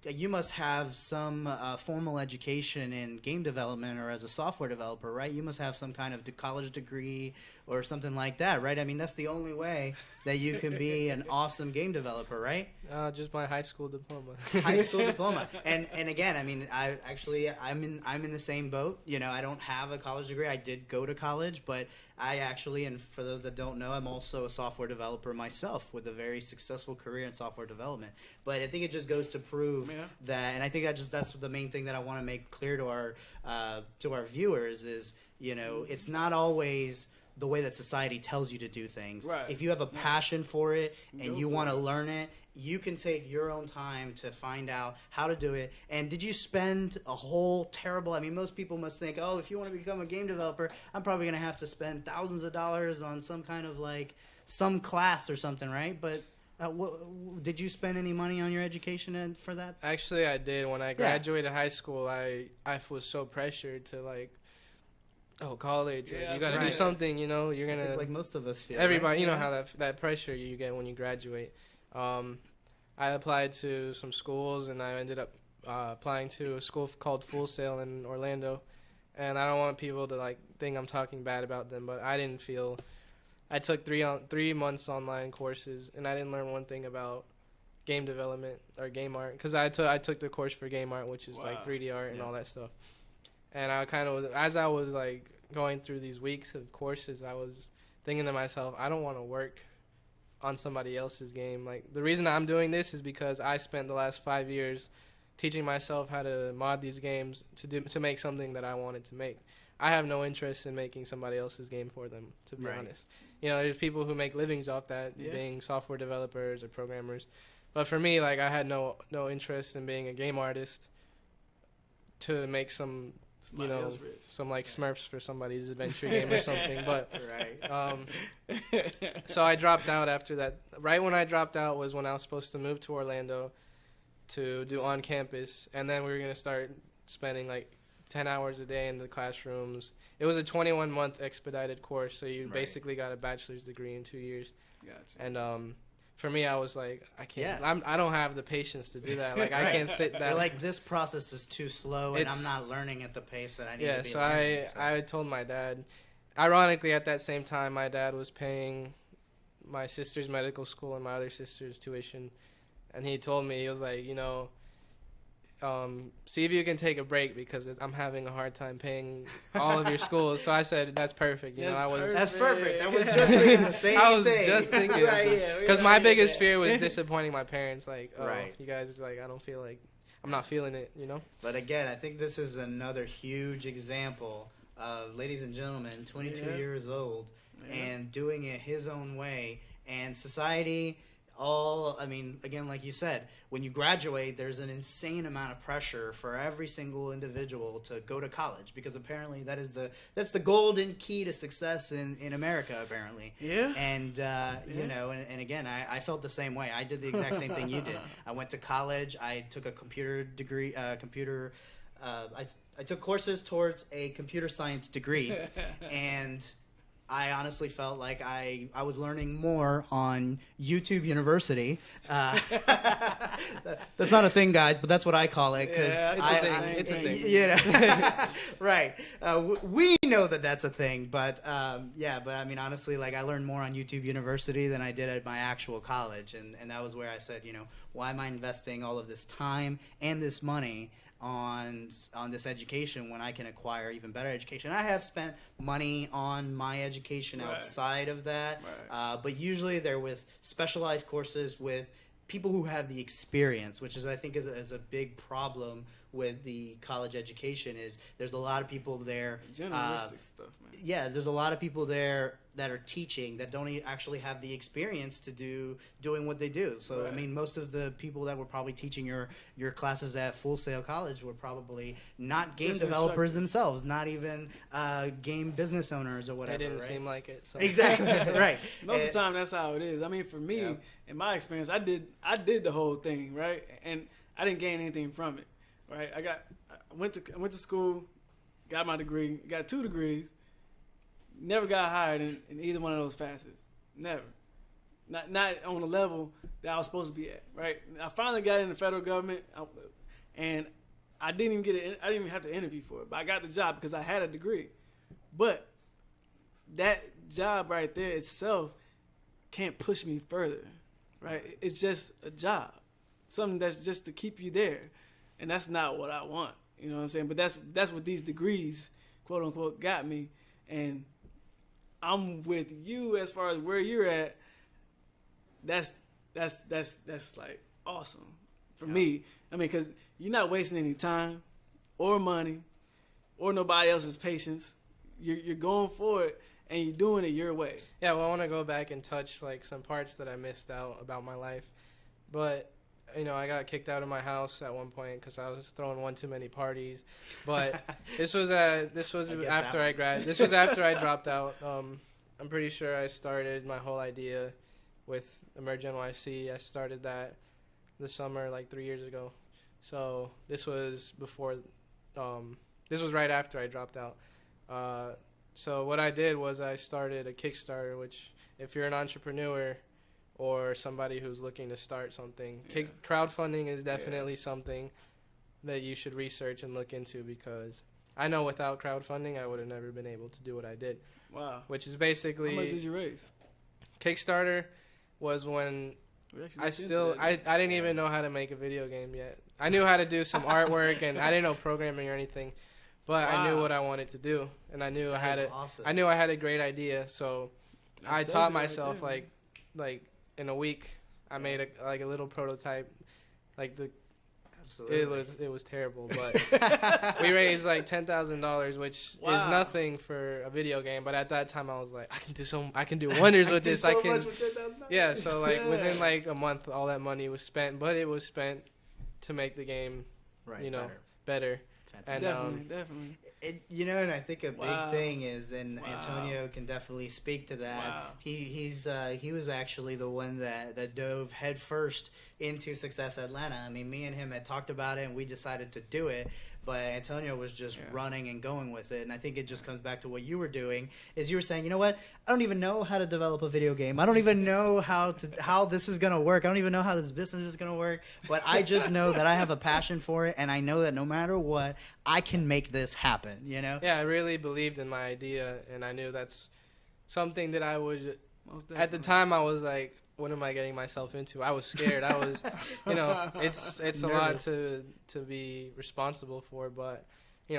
You must have some formal education in game development or as a software developer, right? You must have some kind of college degree or something like that, right? I mean, that's the only way that you can be an awesome game developer, right? Just my high school diploma. High school diploma. And again, I mean, I'm in the same boat. I don't have a college degree. I did go to college, but I actually, and for those that don't know, I'm also a software developer myself with a very successful career in software development. But I think it just goes to prove that, and I think that's the main thing that I want to make clear to our viewers is, it's not always the way that society tells you to do things. Right. If you have a passion for it and you want to learn it, you can take your own time to find out how to do it. And did you spend a whole terrible... I mean, most people must think, oh, if you want to become a game developer, I'm probably going to have to spend thousands of dollars on some kind of, some class or something, right? But did you spend any money on your education for that? Actually, I did. When I graduated high school, I was so pressured to, college. You got to do something, you're going to... Like most of us feel. Everybody, right? you know how that pressure you get when you graduate. I applied to some schools, and I ended up applying to a school called Full Sail in Orlando. And I don't want people to, think I'm talking bad about them, but I didn't feel... I took 3 months online courses, and I didn't learn one thing about game development or game art. Because I took the course for game art, which is, 3D art and all that stuff. And I kind of was... As I was, going through these weeks of courses, I was thinking to myself, I don't want to work on somebody else's game. The reason I'm doing this is because I spent the last 5 years teaching myself how to mod these games to make something that I wanted to make. I have no interest in making somebody else's game for them, to be honest. There's people who make livings off that, being software developers or programmers. But for me, I had no interest in being a game artist to make some Smurfs for somebody's adventure game or something. But so I dropped out after that. Right when I dropped out was when I was supposed to move to Orlando to do on campus, and then we were gonna start spending 10 hours a day in the classrooms. It was a 21-month expedited course, so you basically got a bachelor's degree in 2 years. Gotcha. And for me, I was like, I can't. I don't have the patience to do that. I can't sit down. You're this process is too slow, and I'm not learning at the pace that I need to be learning. So I told my dad. Ironically, at that same time, my dad was paying my sister's medical school and my other sister's tuition, and he told me, he was like, see if you can take a break because I'm having a hard time paying all of your schools. So I said, that's perfect. That's perfect. I was just thinking the same thing. I was just thinking. Because my biggest fear was disappointing my parents. You guys, I don't feel I'm not feeling it, But again, I think this is another huge example of, ladies and gentlemen, 22 years old and doing it his own way. And society... again, like you said, when you graduate, there's an insane amount of pressure for every single individual to go to college because apparently that's the golden key to success in America, apparently. Yeah. And, and again, I felt the same way. I did the exact same thing you did. I went to college. I took a computer degree, I took courses towards a computer science degree, and... I honestly felt like I was learning more on YouTube University. That's not a thing, guys, but that's what I call it. It's a thing. Right. We know that that's a thing, but but I mean, honestly, I learned more on YouTube University than I did at my actual college, and that was where I said, why am I investing all of this time and this money on this education when I can acquire even better education? I have spent money on my education outside of that, but usually they're with specialized courses with people who have the experience, which is I think is a big problem with the college education is there's a lot of people there. Generalistic stuff, man. Yeah, there's a lot of people there that are teaching that don't actually have the experience to doing what they do. So Right. I mean, most of the people that were probably teaching your classes at Full Sail College were probably not game Just developers instructors. themselves, not even game business owners or whatever. They didn't right? seem like it. So. Exactly right. Most of the time, that's how it is. I mean, for me, Yeah. in my experience, I did the whole thing, right? And I didn't gain anything from it, right? I went to school, got my degree, got 2 degrees, never got hired in either one of those facets, never. Not on the level that I was supposed to be at, right? I finally got in the federal government, and I didn't even have to interview for it, but I got the job because I had a degree. But that job right there itself can't push me further, right? It's just a job, something that's just to keep you there, and that's not what I want. You know what I'm saying? But that's what these degrees, quote unquote, got me, and I'm with you as far as where you're at. That's like awesome for me. I mean, because you're not wasting any time or money or nobody else's patience. You're going for it and you're doing it your way. Yeah, well, I want to go back and touch like some parts that I missed out about my life, but I got kicked out of my house at one point because I was throwing one too many parties. But this was after I dropped out. I'm pretty sure I started my whole idea with Emerge NYC. I started that this summer, like 3 years ago. So this was before. This was right after I dropped out. So what I did was I started a Kickstarter, which if you're an entrepreneur or somebody who's looking to start something, crowdfunding is definitely something that you should research and look into, because I know without crowdfunding I would have never been able to do what I did. Wow. Which is basically, how much did you raise? Kickstarter was when I didn't even know how to make a video game yet. I knew how to do some artwork and I didn't know programming or anything, but I knew what I wanted to do, and I knew I had it. Awesome. I knew I had a great idea, so I sells taught it right myself there, like in a week. I made a little prototype. Like Absolutely. it was terrible, but we raised like $10,000, which is nothing for a video game. But at that time, I was like, I can do wonders with this. Much with $10,000. Yeah. So like within like a month, all that money was spent, but it was spent to make the game, better. And, Definitely. And I think a big thing is, and Antonio can definitely speak to that. Wow. He was actually the one that dove headfirst into Success Atlanta. I mean, me and him had talked about it, and we decided to do it. But Antonio was just running and going with it. And I think it just comes back to what you were doing. Is you were saying, you know what? I don't even know how to develop a video game. I don't even know how this is gonna work. I don't even know how this business is gonna work. But I just know that I have a passion for it, and I know that no matter what, I can make this happen. Yeah, I really believed in my idea, and I knew that's something that I would. At the time, I was like, what am I getting myself into? I was scared. I was, it's a lot to be responsible for, but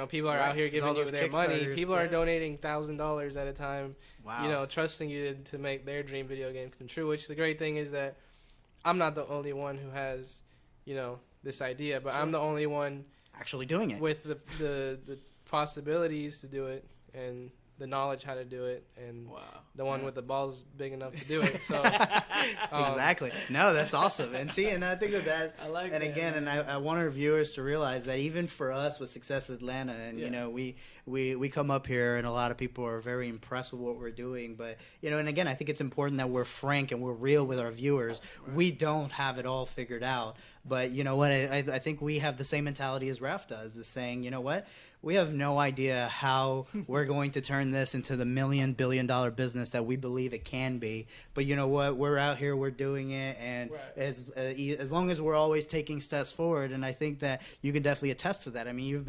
people are out here giving you their money. People are donating $1,000 at a time. Wow. Trusting you to make their dream video game come true. Which the great thing is that I'm not the only one who has, this idea, but I'm the only one actually doing it with the possibilities to do it and the knowledge how to do it, and the one with the balls big enough to do it. So exactly. No, that's awesome. And see, and I think of that. I like and that, again, man. and I want our viewers to realize that even for us with Success Atlanta, and we come up here, and a lot of people are very impressed with what we're doing. But and again, I think it's important that we're frank and we're real with our viewers. Right. We don't have it all figured out. But you know what? I think we have the same mentality as Raf does, is saying, you know what? We have no idea how we're going to turn this into the $1 billion business that we believe it can be. But you know what? We're out here, we're doing it, and as long as we're always taking steps forward, and I think that you can definitely attest to that. I mean,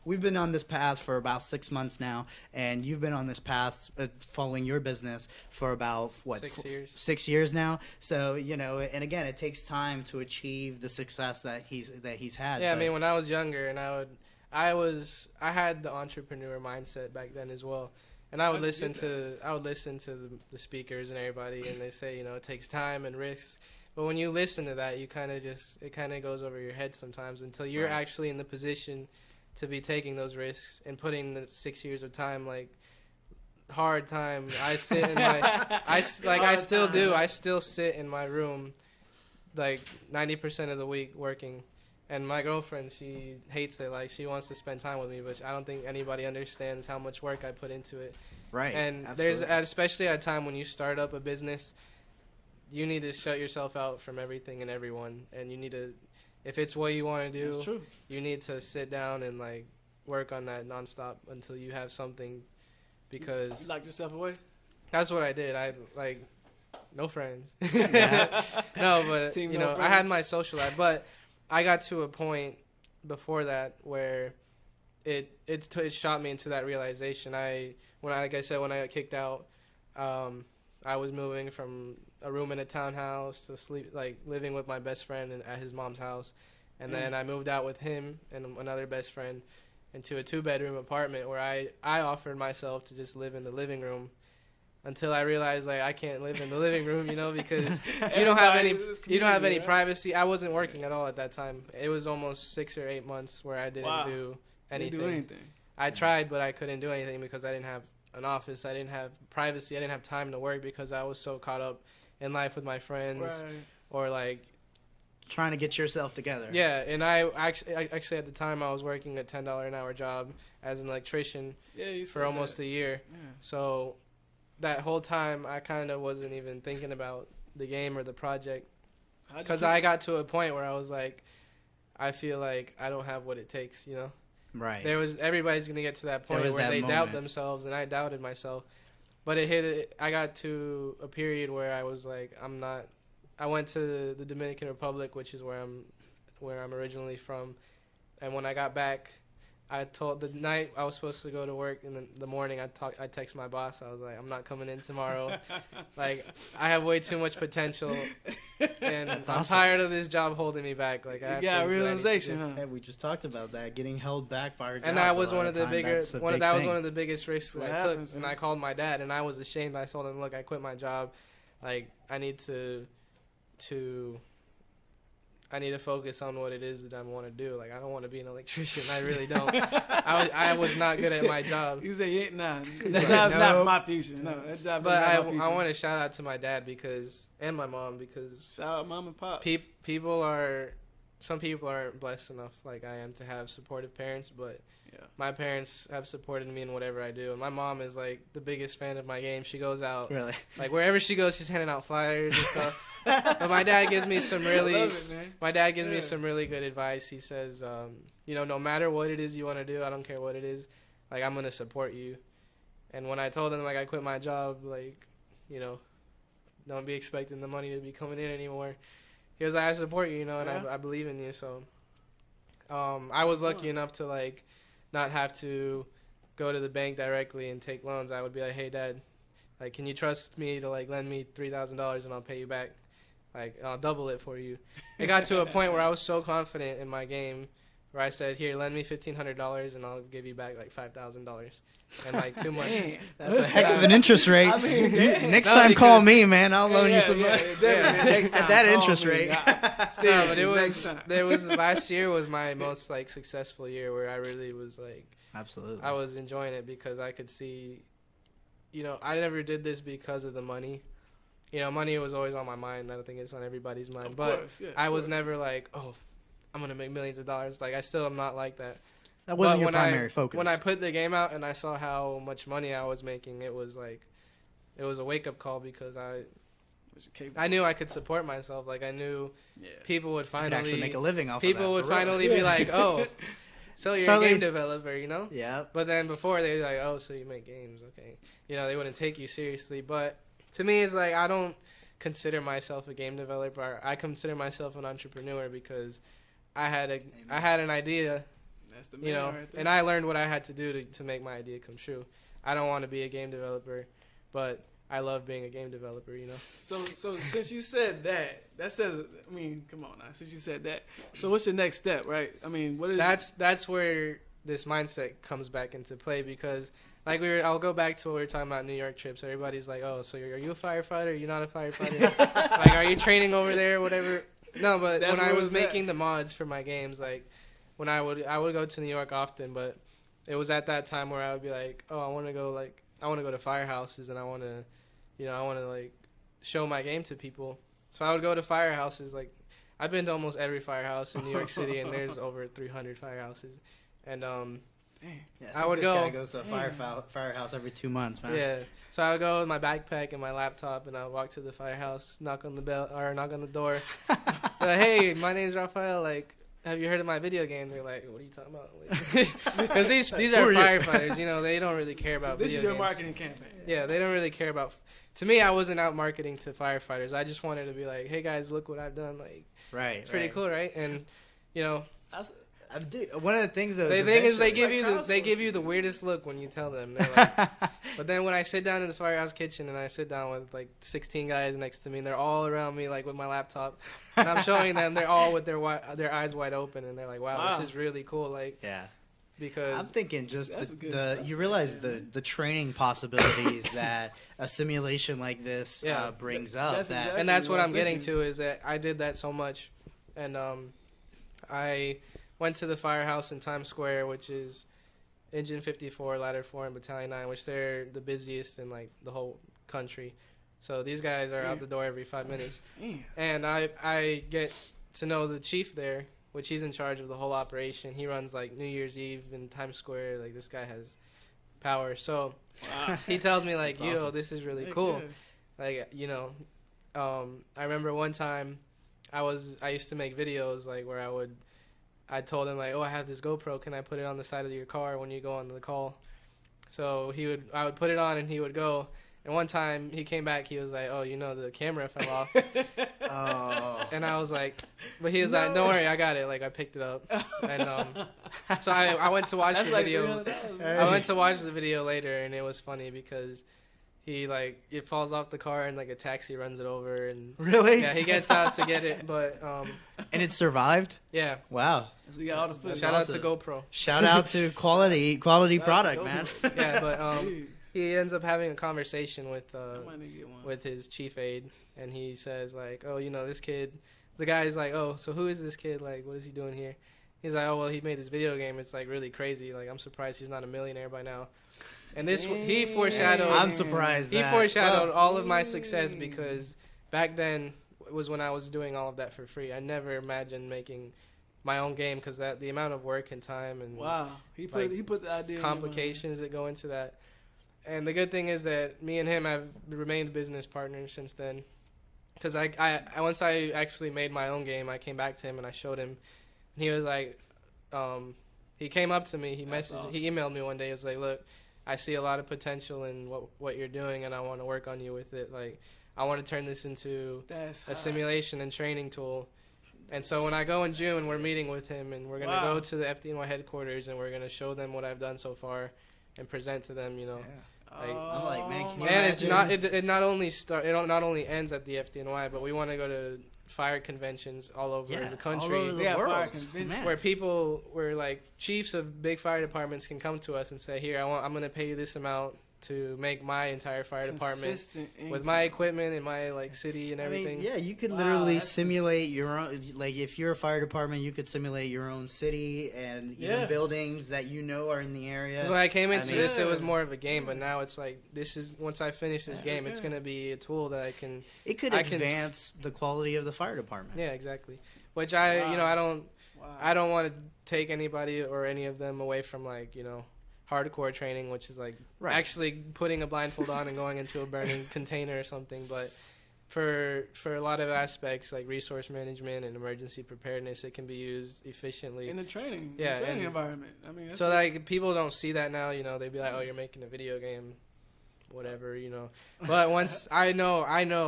we've been on this path for about 6 months now, and you've been on this path following your business for about 6 years now. So and again, it takes time to achieve the success that he's had. Yeah, I mean, when I was younger, and I had the entrepreneur mindset back then as well, and I would listen to the speakers and everybody, and they say it takes time and risks, But when you listen to that, you kind of it kind of goes over your head sometimes until you're actually in the position to be taking those risks and putting the 6 years of time, like hard time. I sit in my, I still sit in my room like 90% of the week working. And my girlfriend, she hates it. Like, she wants to spend time with me, but I don't think anybody understands how much work I put into it. Right. And absolutely. especially at a time when you start up a business, you need to shut yourself out from everything and everyone. And you need to, if it's what you want to do, That's true. you need to sit down and, like, work on that nonstop until you have something, because You locked yourself away? that's what I did. I, like, no friends. Yeah. No, but, Team you no know, I friends. had my social life. But I got to a point before that where it shot me into that realization. Like I said, when I got kicked out, I was moving from a room in a townhouse to living with my best friend at his mom's house. And then I moved out with him and another best friend into a 2-bedroom apartment where I offered myself to just live in the living room, until I realized, like, I can't live in the living room, you know, because you don't have any privacy. I wasn't working at all at that time. It was almost 6 or 8 months where I didn't do anything. Didn't do anything. I tried, but I couldn't do anything because I didn't have an office. I didn't have privacy. I didn't have time to work because I was so caught up in life with my friends, or like Trying to get yourself together. yeah. And I actually at the time I was working a $10 an hour job as an electrician for almost a year. Yeah. So that whole time I kind of wasn't even thinking about the game or the project, because I got to a point where I was like, I feel like I don't have what it takes, you know. Right. Everybody's gonna get to that point where they doubt themselves, and I doubted myself. But I got to a period where I was like, I'm not. I went to the Dominican Republic, which is where I'm originally from, and when I got back, the night I was supposed to go to work in the morning, I text my boss. I was like, I'm not coming in tomorrow. Like, I have way too much potential, and I'm tired of this job holding me back. Like, I got realization, huh? Hey, we just talked about that, getting held back by our jobs. And that was one of the biggest risks I took. Happens, and I called my dad, and I was ashamed. I told him, look, I quit my job. Like, I need to focus on what it is that I want to do. Like, I don't want to be an electrician. I really don't. I was not good at my job. You say, yeah, nah, that job's not my future. No, that job But is not my future. I want to shout out to my dad and my mom, because Shout out mom and pop. some people aren't blessed enough like I am to have supportive parents, but Yeah. my parents have supported me in whatever I do. And my mom is like the biggest fan of my game. She goes out, Really? like wherever she goes, she's handing out flyers and stuff. But my dad gives me some really, some really good advice. He says, you know, no matter what it is you want to do, I don't care what it is, like, I'm gonna support you. And when I told him, like, I quit my job, like, you know, don't be expecting the money to be coming in anymore. He was like, I support you, you know, and I believe in you. So, I was lucky enough to, like, not have to go to the bank directly and take loans. I would be like, hey, Dad, like, can you trust me to, like, lend me $3,000 and I'll pay you back? Like, I'll double it for you. It got to a point where I was so confident in my game where I said, here, lend me $1,500 and I'll give you back, like, $5,000 in, like, 2 months. That's a heck of an interest rate. I mean, Next time, call me, man. I'll loan you some money. Next time, At that call interest me. rate. No, but it was last year was my most, like, successful year where I really was, like, Absolutely. I was enjoying it because I could see, you know, I never did this because of the money. You know, money was always on my mind. I don't think it's on everybody's mind. Of but course, yeah, of I was course. never like, oh, I'm going to make millions of dollars. Like, I still am not like that. That wasn't But your when primary focus. When I put the game out and I saw how much money I was making, it was like, it was a wake-up call because I knew I could support myself. Like, I knew people would You could finally actually make a living off people of that. would for real. finally be like, oh, so you're So a they- game developer, you know? Yeah. But then before they were like, oh, so you make games, okay? You know, they wouldn't take you seriously. But to me, it's like I don't consider myself a game developer. I consider myself an entrepreneur because I had an idea, That's the you know, right there. and I learned what I had to do to make my idea come true. I don't want to be a game developer, but I love being a game developer, you know? So since you said that says, I mean, come on now. Since you said that, so what's your next step, right? I mean, what is That's where this mindset comes back into play because like I'll go back to what we were talking about New York trips. Everybody's like, oh, so are you a firefighter? Are you not a firefighter? Like, are you training over there, whatever? No, but That's when I where was it's at. making the mods for my games, like when I would go to New York often, but it was at that time where I would be like, oh, I want to go to firehouses, and I want to like show my game to people. So I would go to firehouses. Like, I've been to almost every firehouse in New York City, and there's over 300 firehouses. And Yeah, I would this go. guy goes to a firehouse every 2 months, man. Yeah. So I would go with my backpack and my laptop, and I would walk to the firehouse, knock on the door. Like, hey, my name's Rafael. Like, have you heard of my video game? They're like, what are you talking about? Because these are firefighters. You know, they don't really care about This video is your games. marketing campaign. Yeah, they don't really care about. To me, I wasn't out marketing to firefighters. I just wanted to be like, hey guys, look what I've done. Like, Right. it's pretty cool, right? And you know, One of the things though. the thing is, they like give you the weirdest look when you tell them. They're like, but then when I sit down in the firehouse kitchen and I sit down with like 16 guys next to me, and they're all around me like with my laptop, and I'm showing them, they're all with their eyes wide open, and they're like, wow, this is really cool. Like, Yeah. because I'm thinking just That's good the stuff you right realize there, the training possibilities that a simulation like this Yeah. brings up. That's that exactly and that's what what I I'm was getting thinking. to is that I did that so much, and I went to the firehouse in Times Square, which is Engine 54, Ladder 4, and Battalion 9, which they're the busiest in like the whole country. So these guys are out the door every 5 minutes, Damn. and I get to know the chief there, which he's in charge of the whole operation. He runs like New Year's Eve in Times Square. Like, this guy has power. So Wow. he tells me like, That's yo, awesome. this is really Heck cool. yeah. Like, you know, I remember one time I used to make videos like where I told him like, oh, I have this GoPro, can I put it on the side of your car when you go on the call? So I would put it on and he would go. And one time he came back, he was like, oh, you know, the camera fell off. Oh. And I was like, but he was like, don't worry, I got it. Like, I picked it up. And so I went to watch That's the like video. $300. I went to watch the video later, and it was funny because he like it falls off the car and like a taxi runs it over, and Really? yeah, he gets out to get it, but And it survived. yeah, Wow. So you got all the footage. shout out awesome. to GoPro. Shout out to quality product, Go man. for it. Yeah, but Jeez. he ends up having a conversation with I might need to get one. with his chief aide, and he says like, oh, you know, this kid. The guy's like, oh, so who is this kid? Like, what is he doing here? He's like, oh, well, he made this video game. It's like really crazy. Like, I'm surprised he's not a millionaire by now. And he foreshadowed. I'm surprised. He that- foreshadowed well, all of my success because back then was when I was doing all of that for free. I never imagined making my own game because the amount of work and time and Wow. He put the idea in your mind. complications that go into that. And the good thing is that me and him have remained business partners since then. Because I once I actually made my own game, I came back to him and I showed him. And he was like, he came up to me. He emailed me one day. He was like, look, I see a lot of potential in what you're doing, and I want to work on you with it. Like, I want to turn this into That's a hot. simulation and training tool. And so when I go in June, we're meeting with him, and we're gonna Wow. go to the FDNY headquarters, and we're gonna show them what I've done so far, and present to them. You know, like, I'm like, man, can you and it's imagine? not it not only ends at the FDNY, but we want to go to fire conventions all over Yeah, the country. all over the Yeah, fire world. convention. Man. where like chiefs of big fire departments can come to us and say, here, I'm going to pay you this amount to make my entire fire department Consistent with income. my equipment and my like city and I everything. mean, yeah, you could Wow, literally that's simulate your own. Like, if you're a fire department, you could simulate your own city and even Yeah. buildings that you know are in the area. Because when I came into mean- this, it was Yeah. more of a game, but now it's like once I finish this game, it's yeah. going to be a tool that I can. It could I can- advance the quality of the fire department. Yeah, exactly. Which Wow. I don't want to take anybody or any of them away from like hardcore training, which is like Right. actually putting a blindfold on and going into a burning container or something. But for a lot of aspects like resource management and emergency preparedness, it can be used efficiently. in the training, Yeah, training and- environment. I mean, that's So like people don't see that now. They'd be like, "Oh, you're making a video game, whatever." But once I know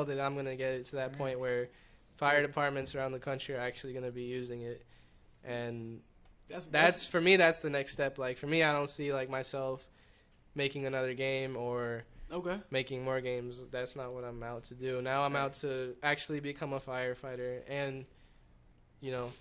that I'm gonna get it to that point where fire departments around the country are actually gonna be using it, and that's for me. That's the next step. Like for me, I don't see like myself making another game or okay. making more games. That's not what I'm out to do. Now I'm out to actually become a firefighter and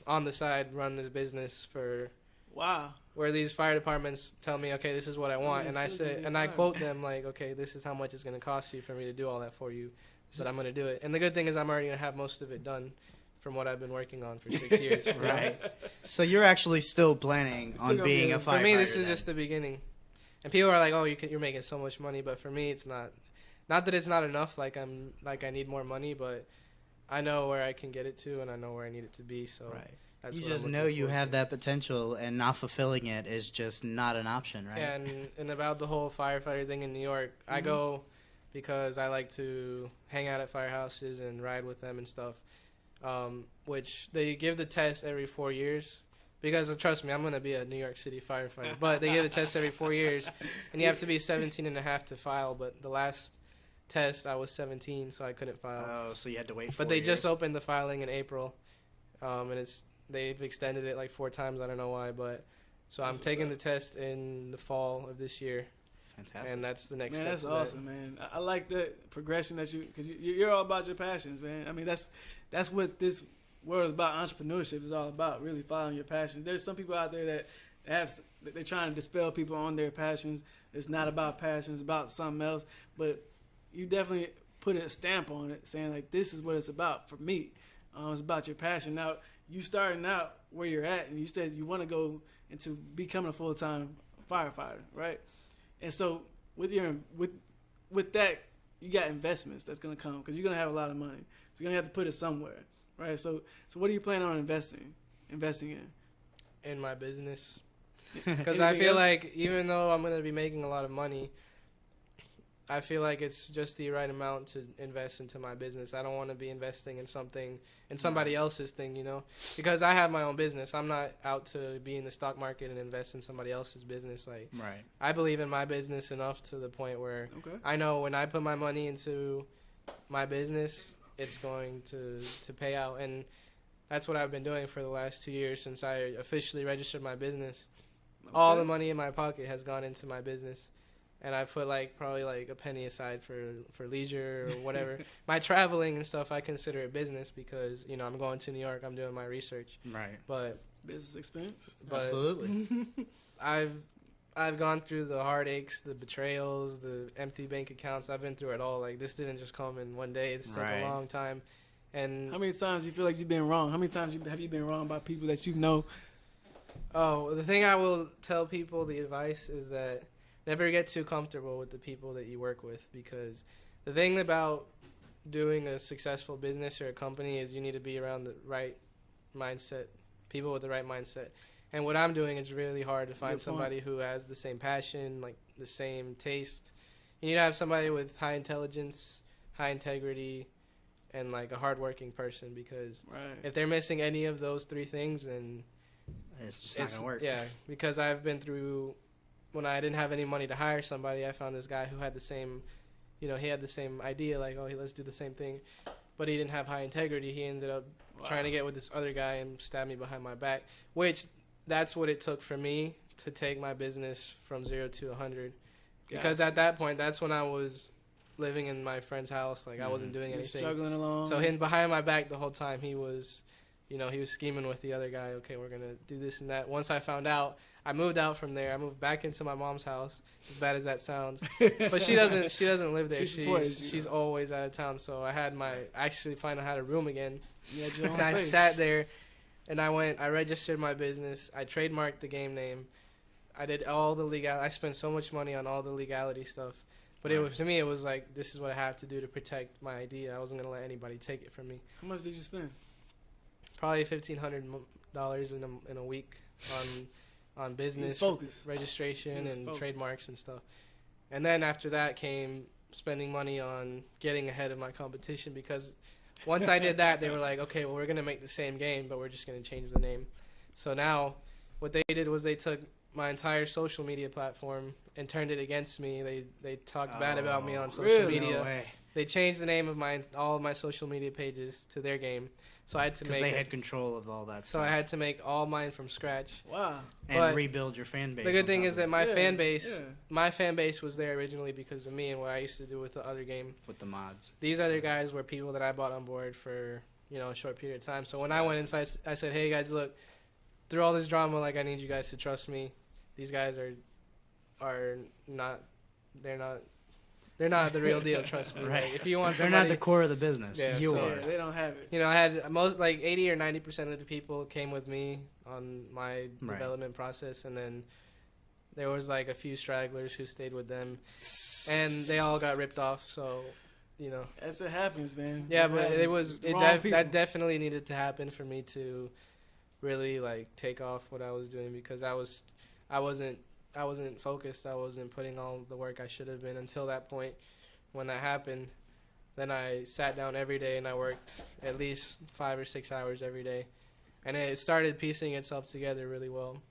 on the side run this business for Wow. where these fire departments tell me, okay, this is what I want, and I say, and I quote them like, okay, this is how much it's going to cost you for me to do all that for you, but I'm going to do it. And the good thing is I'm already going to have most of it done from what I've been working on for 6 years. Right. So you're actually still planning on being a firefighter. For me, this is just the beginning. And people are like, oh, you're making so much money, but for me, it's not. Not that it's not enough, like I need more money, but I know where I can get it to, and I know where I need it to be. So right. That's you what just I'm know you forward have to. that potential, and not fulfilling it is just not an option, right? And about the whole firefighter thing in New York, I go because I like to hang out at firehouses and ride with them and stuff, which they give the test every 4 years. Because trust me, I'm going to be a New York City firefighter. But they give the test every 4 years, and you have to be 17 and a half to file. But the last test, I was 17, so I couldn't file. Oh, so you had to wait 4 years. But they just opened the filing in April, and they've extended it like 4 times. I don't know why, but so I'm taking the test in the fall of this year. Fantastic. And that's the next Man, step. that's awesome, man. I like that progression that because you're all about your passions, man. I mean, that's what this world is about. Entrepreneurship is all about, really following your passions. There's some people out there that they're trying to dispel people on their passions. It's not about passions, it's about something else. But you definitely put a stamp on it, saying like, this is what it's about for me. It's about your passion. Now, you starting out where you're at, and you said you want to go into becoming a full-time firefighter, right? And so with that, you got investments that's gonna come because you're gonna have a lot of money. So you're gonna have to put it somewhere, right? So what are you planning on investing in my business. Because I feel like even though I'm going to be making a lot of money, I feel like it's just the right amount to invest into my business. I don't want to be investing in somebody else's thing, you know, because I have my own business. I'm not out to be in the stock market and invest in somebody else's business. Like, right. I believe in my business enough to the point where I know when I put my money into my business, it's going to pay out. And that's what I've been doing for the last 2 years since I officially registered my business. All the money in my pocket has gone into my business. And I put probably a penny aside for leisure or whatever. My traveling and stuff, I consider it business because, you know, I'm going to New York. I'm doing my research. Right. But business expense. But absolutely. I've gone through the heartaches, the betrayals, the empty bank accounts. I've been through it all. Like, this didn't just come in one day. It's taken a long time. And how many times do you feel like you've been wrong? How many times have you been wrong by people that you know? Oh, the thing I will tell people, the advice is that never get too comfortable with the people that you work with, because the thing about doing a successful business or a company is you need to be around the right mindset, people with the right mindset. And what I'm doing is really hard to find somebody who has the same passion, like the same taste. You need to have somebody with high intelligence, high integrity, and like a hardworking person, because if they're missing any of those three things, then it's just not going to work. Yeah, because I've been through, when I didn't have any money to hire somebody, I found this guy who had the same, you know, he had the same idea, like, oh, let's do the same thing. But he didn't have high integrity. He ended up trying to get with this other guy and stab me behind my back, which that's what it took for me to take my business from 0 to 100. Because at that point, that's when I was living in my friend's house. Like, I wasn't doing anything. Struggling along. So him behind my back the whole time, he was, you know, he was scheming with the other guy. Okay, we're going to do this and that. Once I found out, I moved out from there. I moved back into my mom's house, as bad as that sounds. But she doesn't live there. She's always out of town. So I actually finally had a room again. And I sat there, and I registered my business. I trademarked the game name. I did all the I spent so much money on all the legality stuff. But to me, it was like, this is what I have to do to protect my idea. I wasn't going to let anybody take it from me. How much did you spend? Probably $1,500 in a week on business registration and trademarks and stuff. And then after that came spending money on getting ahead of my competition, because once I did that, they were like, okay, well, we're going to make the same game, but we're just going to change the name. So now what they did was they took my entire social media platform and turned it against me. They talked bad about me on social media. No way. They changed the name of all of my social media pages to their game. So I had to make. Because they had control of all that stuff. So I had to make all mine from scratch. Wow. And rebuild your fan base. The good thing is that my fan base was there originally because of me and what I used to do with the other game. With the mods. These other guys were people that I brought on board for, you know, a short period of time. So when I went inside, I said, hey guys, look, through all this drama, like, I need you guys to trust me. these guys are not. They're not the real deal. Trust me. Right. Like, if you want, They're not the core of the business. Yeah, You so- are. Yeah, they don't have it. You know, I had most like 80 or 90% of the people came with me on my Right. development process, and then there was like a few stragglers who stayed with them, and they all got ripped off. So, you know, That's what happens, man. yeah, That's what but happens. it was The wrong people. that definitely needed to happen for me to really like take off what I was doing, because I wasn't focused. I wasn't putting all the work I should have been until that point. When that happened, then I sat down every day and I worked at least 5 or 6 hours every day, and it started piecing itself together really well.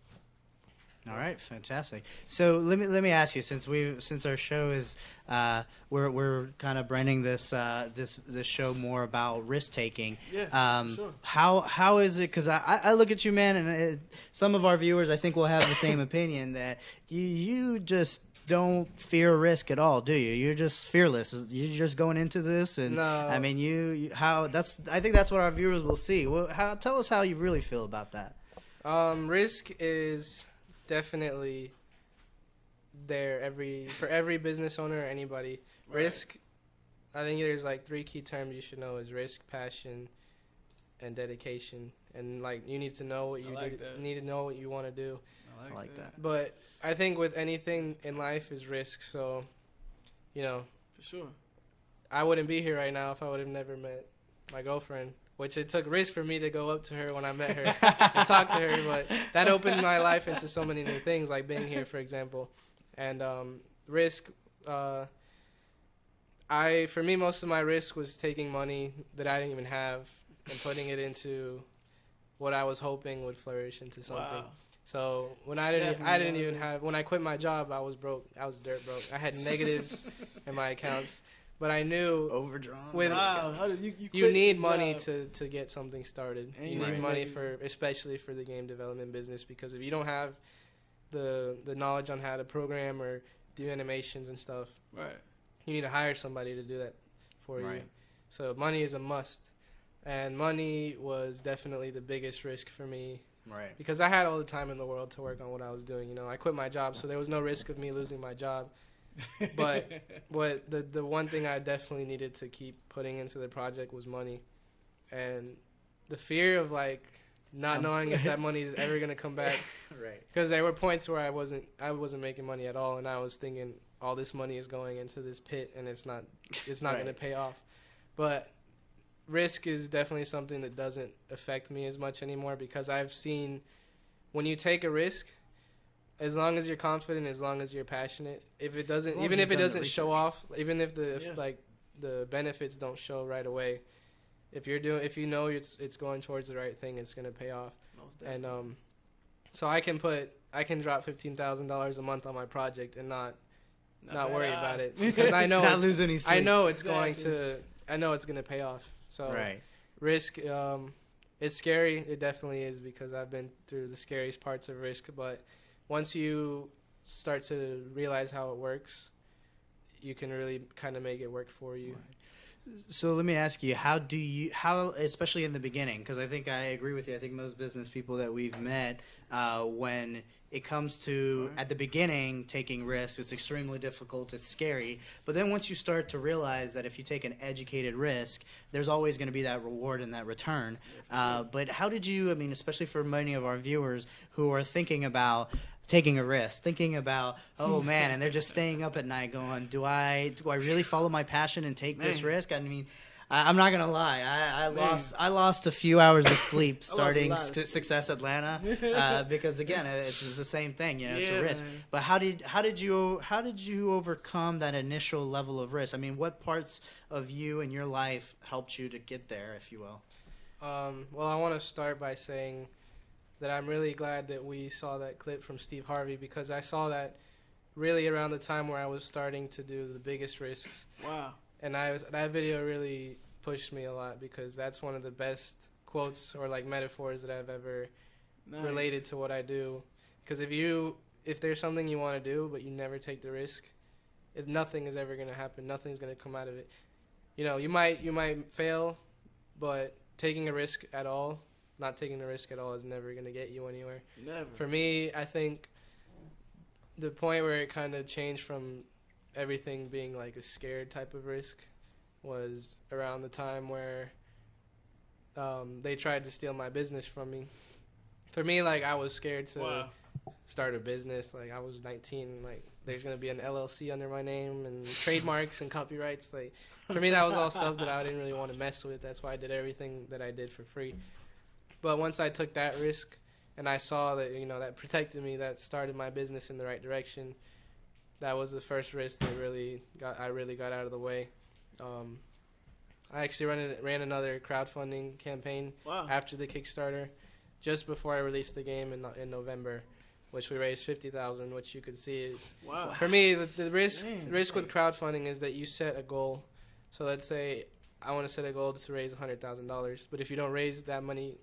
All right, fantastic. So let me ask you, since our show is we're kind of branding this show more about risk taking. Yeah, sure. How is it? Because I look at you, man, and some of our viewers I think will have the same opinion that you just don't fear risk at all, do you? You're just fearless. You're just going into this, and No. I mean, I think that's what our viewers will see. Well, tell us how you really feel about that. Risk is definitely there for every business owner or anybody. Right. Risk, I think there's like 3 key terms you should know: is risk, passion, and dedication. And like you need to know what you need to know what you want to do. I like that. But I think with anything in life is risk. So, you know, For sure. I wouldn't be here right now if I would have never met my girlfriend, which it took risk for me to go up to her when I met her and talk to her. But that opened my life into so many new things, like being here, for example. And risk, for me, most of my risk was taking money that I didn't even have and putting it into what I was hoping would flourish into something. Wow. So when when I quit my job, I was broke. I was dirt broke. I had negatives in my accounts, but I knew Overdrawn. Wow. How did you you quit need your money job? to get something started. And You you need need money negative. especially for the game development business, because if you don't have the knowledge on how to program or do animations and stuff, Right. you need to hire somebody to do that for you. Right. So money is a must, and money was definitely the biggest risk for me, Right. because I had all the time in the world to work on what I was doing. You know, I quit my job, so there was no risk of me losing my job. But the one thing I definitely needed to keep putting into the project was money, and the fear of like not knowing if that money is ever gonna come back. Right. Because there were points where I wasn't making money at all, and I was thinking all this money is going into this pit, and it's not Right. gonna pay off. But risk is definitely something that doesn't affect me as much anymore, because I've seen when you take a risk, as long as you're confident, as long as you're passionate, if it doesn't, As long as even you've if it done the doesn't show research. off, even if Yeah. the benefits don't show right away, if you know it's going towards the right thing, it's gonna pay off. Most And definitely. so I can drop $15,000 a month on my project and not worry bad. about it, because I know Not lose any sleep. I know it's Exactly. gonna pay off. So Right. risk, it's scary. It definitely is, because I've been through the scariest parts of risk. But once you start to realize how it works, you can really kind of make it work for you. So let me ask you, how, especially in the beginning, because I think I agree with you. I think most business people that we've met, when it comes to, at the beginning, taking risks, it's extremely difficult, it's scary. But then once you start to realize that if you take an educated risk, there's always going to be that reward and that return. But how did you, I mean, especially for many of our viewers who are thinking about taking a risk, thinking about, oh man, and they're just staying up at night going, do I really follow my passion and take this Man. risk? I mean, I'm not gonna lie, I lost a few hours of sleep starting lot of sleep. Success Atlanta, because again, it's the same thing, you know, it's a Yeah, risk. man. But how did you overcome that initial level of risk? I mean, what parts of you and your life helped you to get there, if you will? Well, I want to start by saying that I'm really glad that we saw that clip from Steve Harvey, because I saw that really around the time where I was starting to do the biggest risks. Wow. And that video really pushed me a lot, because that's one of the best quotes or like metaphors that I've ever Nice. related to what I do. Because if there's something you want to do but you never take the risk, nothing is ever going to happen. Nothing's going to come out of it. You know, you might fail, but taking a risk at all, not taking the risk at all, is never going to get you anywhere. Never. For me, I think the point where it kind of changed from everything being like a scared type of risk was around the time where they tried to steal my business from me. For me, like, I was scared to start a business. Like, I was 19. Like, there's going to be an LLC under my name and trademarks and copyrights. Like, for me, that was all stuff that I didn't really want to mess with. That's why I did everything that I did for free. But once I took that risk and I saw that, you know, that protected me, that started my business in the right direction, that was the first risk that I really got out of the way. I actually ran another crowdfunding campaign after the Kickstarter, just before I released the game in November, which we raised $50,000, which you could see. Wow. For me, the risk with crowdfunding is that you set a goal. So let's say I want to set a goal to raise $100,000, but if you don't raise that many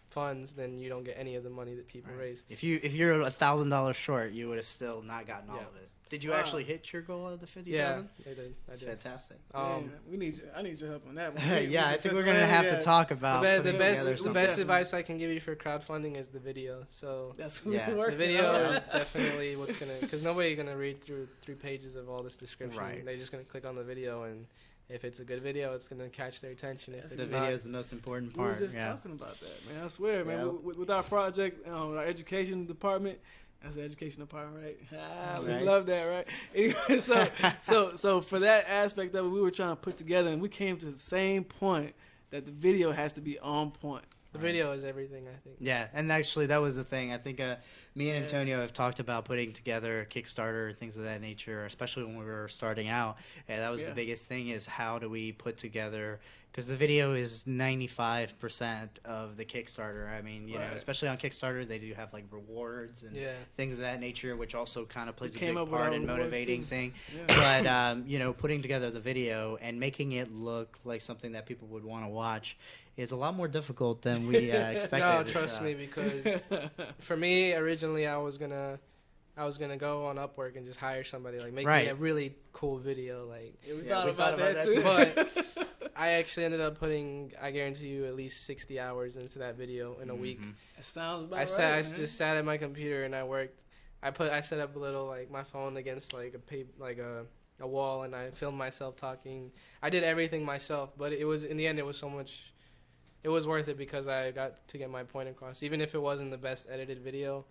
funds, then you don't get any of the money that people raise. If you're $1,000 short, you would have still not gotten all of it. Did you actually hit your goal of the 50,000? Yeah, I did. Fantastic. I need your help on that one. Yeah, I think we're gonna have to talk about the best advice I can give you for crowdfunding is the video. So that's the video is definitely what's gonna, because nobody's gonna read through 3 pages of all this description. Right. They're just gonna click on the video, and if it's a good video, it's gonna catch their attention. If the video is the most important part. We were just talking about that, man. I swear, man. With our project, our education department. That's the education department, right? We love that, right? Anyway, so for that aspect of it, we were trying to put together, and we came to the same point that the video has to be on point. The video is everything, I think. Yeah, and actually that was the thing. I think me and Antonio have talked about putting together a Kickstarter and things of that nature, especially when we were starting out. And that was the biggest thing, is how do we put together, because the video is 95% of the Kickstarter. I mean, you know, especially on Kickstarter, they do have like rewards and things of that nature, which also kind of plays a big part in motivating thing. Yeah. But, you know, putting together the video and making it look like something that people would want to watch is a lot more difficult than we expected. No, trust me, because for me, originally I was gonna go on Upwork and just hire somebody, like make me a really cool video. Like we thought about that too. But I actually ended up putting, I guarantee you, at least 60 hours into that video in a week. That sounds about right. I just sat at my computer and I worked. I set up a little, like, my phone against like a wall, and I filmed myself talking. I did everything myself, but it was, in the end, it was so much. It was worth it because I got to get my point across, even if it wasn't the best edited video.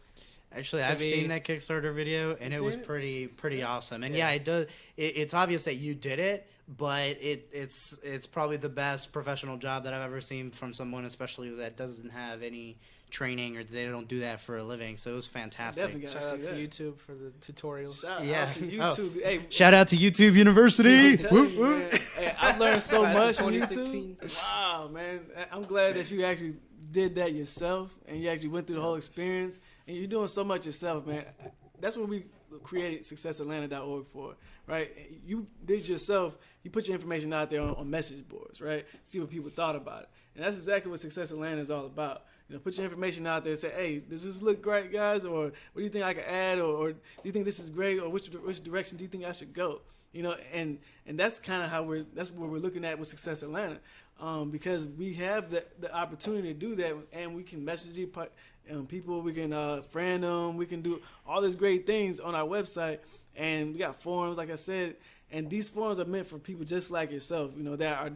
Actually, I've seen that Kickstarter video, and it was pretty awesome. And it does. It's obvious that you did it, but it's probably the best professional job that I've ever seen from someone, especially that doesn't have any training, or they don't do that for a living. So it was fantastic. Shout out to YouTube for the tutorials. Shout out to YouTube. Hey, shout out to YouTube University. Hey, I've learned so much from YouTube. Wow, man. I'm glad that you actually did that yourself, and you actually went through the whole experience, and you're doing so much yourself, man. That's what we created successatlanta.org for, right? You did yourself. You put your information out there on message boards, right? See what people thought about it. And that's exactly what Success Atlanta is all about. You know, put your information out there and say, hey, does this look great, guys? Or what do you think I can add? Or do you think this is great? Or which direction do you think I should go? You know, and that's kind of how that's what we're looking at with Success Atlanta, because we have the opportunity to do that, and we can message people, we can friend them, we can do all these great things on our website, and we got forums, like I said, and these forums are meant for people just like yourself, you know, that are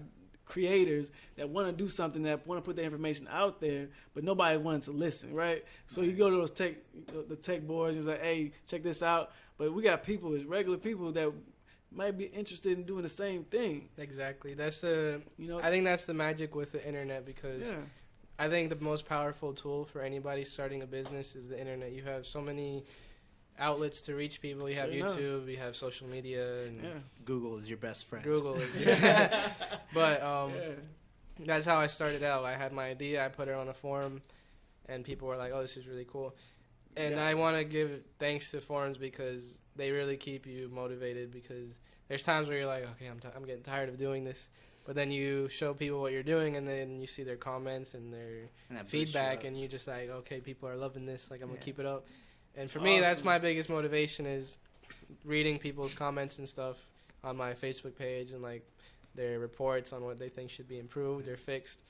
creators that want to do something, that want to put their information out there, but nobody wants to listen, right? So you go to those tech boards and say, hey, check this out. But we got people, it's regular people that might be interested in doing the same thing. Exactly. I think that's the magic with the internet, because I think the most powerful tool for anybody starting a business is the internet. You have so many outlets to reach people. You have YouTube, you have social media, and Google is your best friend. Google is, but that's how I started out. I had my idea, I put it on a forum, and people were like, "Oh, this is really cool." And I want to give thanks to forums, because they really keep you motivated. Because there's times where you're like, "Okay, I'm getting tired of doing this," but then you show people what you're doing, and then you see their comments and their feedback, and you're just like, "Okay, people are loving this. Like, I'm gonna keep it up." And for me, that's my biggest motivation, is reading people's comments and stuff on my Facebook page, and like their reports on what they think should be improved or fixed.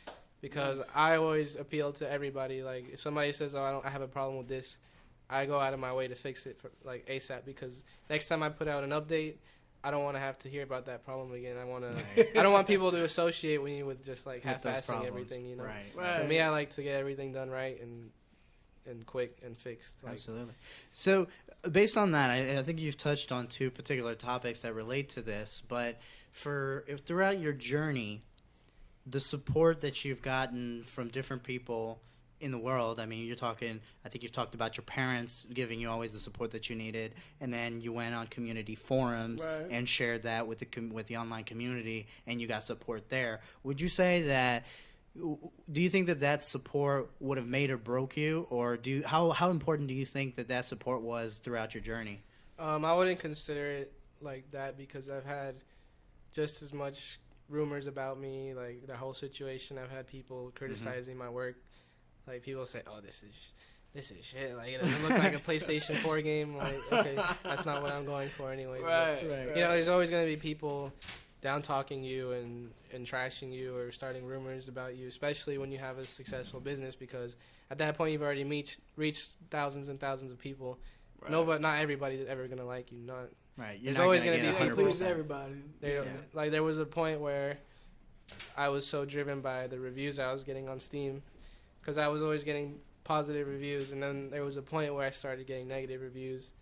Because I always appeal to everybody. Like, if somebody says, "Oh, I have a problem with this," I go out of my way to fix it for like ASAP, because next time I put out an update, I don't want to have to hear about that problem again. I don't want people to associate me with just like half-assing everything, you know. Right. For me, I like to get everything done right and quick and fixed. Like, Absolutely. So, based on that, I think you've touched on two particular topics that relate to this. But throughout your journey, the support that you've gotten from different people in the world, I mean, I think you've talked about your parents giving you always the support that you needed, and then you went on community forums and shared that with the online community, and you got support there. Would you say that? Do you think that support would have made or broke you, or how important do you think that support was throughout your journey? I wouldn't consider it like that, because I've had just as much rumors about me, like the whole situation. I've had people criticizing my work. Like, people say, "Oh, this is shit. Like, it doesn't look like a PlayStation 4 game." Like, okay, that's not what I'm going for, anyways. Right. You know, there's always going to be people down talking you and trashing you or starting rumors about you, especially when you have a successful business, because at that point you've already reached thousands and thousands of people. Right. No, but not everybody's ever gonna like you. Not Right. There's always gonna be You please everybody. Like, there was a point where I was so driven by the reviews I was getting on Steam, because I was always getting positive reviews, and then there was a point where I started getting negative reviews,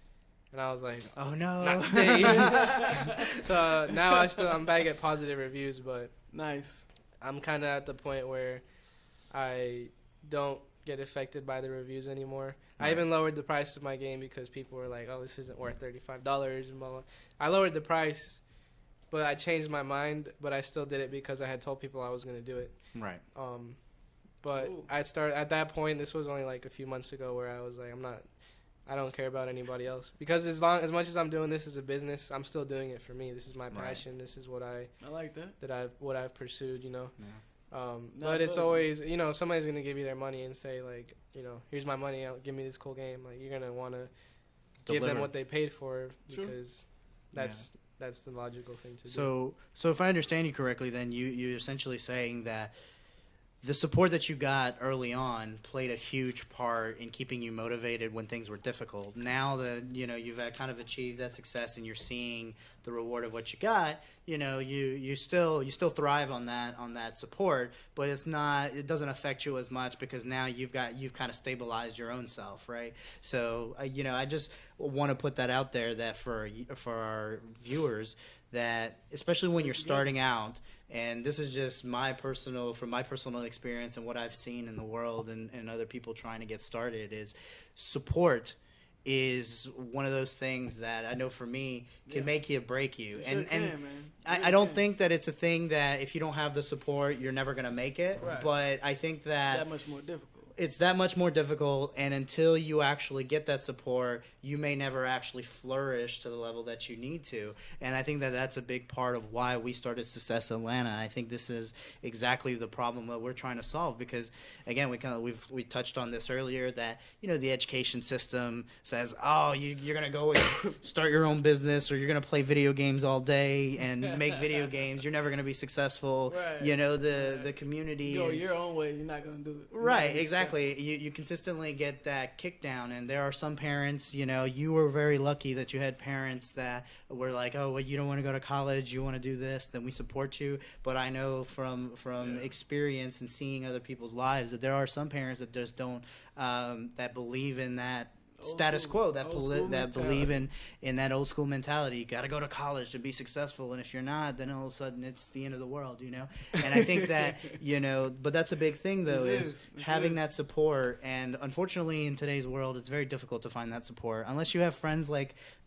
and I was like, "Oh no!" Not today. So now I'm back at positive reviews, but nice. I'm kind of at the point where I don't get affected by the reviews anymore. Right. I even lowered the price of my game because people were like, "Oh, this isn't worth $35," and blah, blah. I lowered the price, but I changed my mind. But I still did it because I had told people I was going to do it. Right. But I started at that point. This was only like a few months ago, where I was like, I don't care about anybody else, because as much as I'm doing this as a business, I'm still doing it for me. This is my passion. Right. This is what I like what I've pursued, you know. Yeah. But it's always, you know, somebody's gonna give you their money and say, like, you know, here's my money, give me this cool game. Like, you're gonna want to give them what they paid for, because that's the logical thing to do. So if I understand you correctly, then you're essentially saying that the support that you got early on played a huge part in keeping you motivated when things were difficult. Now that, you know, you've kind of achieved that success and you're seeing the reward of what you got, you know, you still thrive on that support, but it doesn't affect you as much, because now you've kind of stabilized your own self, right? So you know, I just want to put that out there, that for our viewers, that especially when you're starting out, and this is just from my personal experience and what I've seen in the world and other people trying to get started, is support is one of those things that I know for me can make you, break you. I don't think that it's a thing that if you don't have the support, you're never going to make it. Right. But I think that much more difficult. It's that much more difficult, and until you actually get that support, you may never actually flourish to the level that you need to. And I think that that's a big part of why we started Success Atlanta. I think this is exactly the problem that we're trying to solve, because again, we touched on this earlier, that, you know, the education system says, "Oh, you're gonna go and start your own business, or you're gonna play video games all day and make video games. You're never gonna be successful." Right. You know, the community. Go your own way. You're not gonna do it. Right. Exactly. You consistently get that kick down, and there are some parents, you know, you were very lucky that you had parents that were like, "Oh, well, you don't want to go to college, you want to do this, then we support you." But I know from experience and seeing other people's lives that there are some parents that just don't, that believe in that status quo, that believe in that old school mentality. You got to go to college to be successful, and if you're not, then all of a sudden it's the end of the world, you know. And I think that, you know, but that's a big thing though, is having that support. And unfortunately, in today's world, it's very difficult to find that support unless you have friends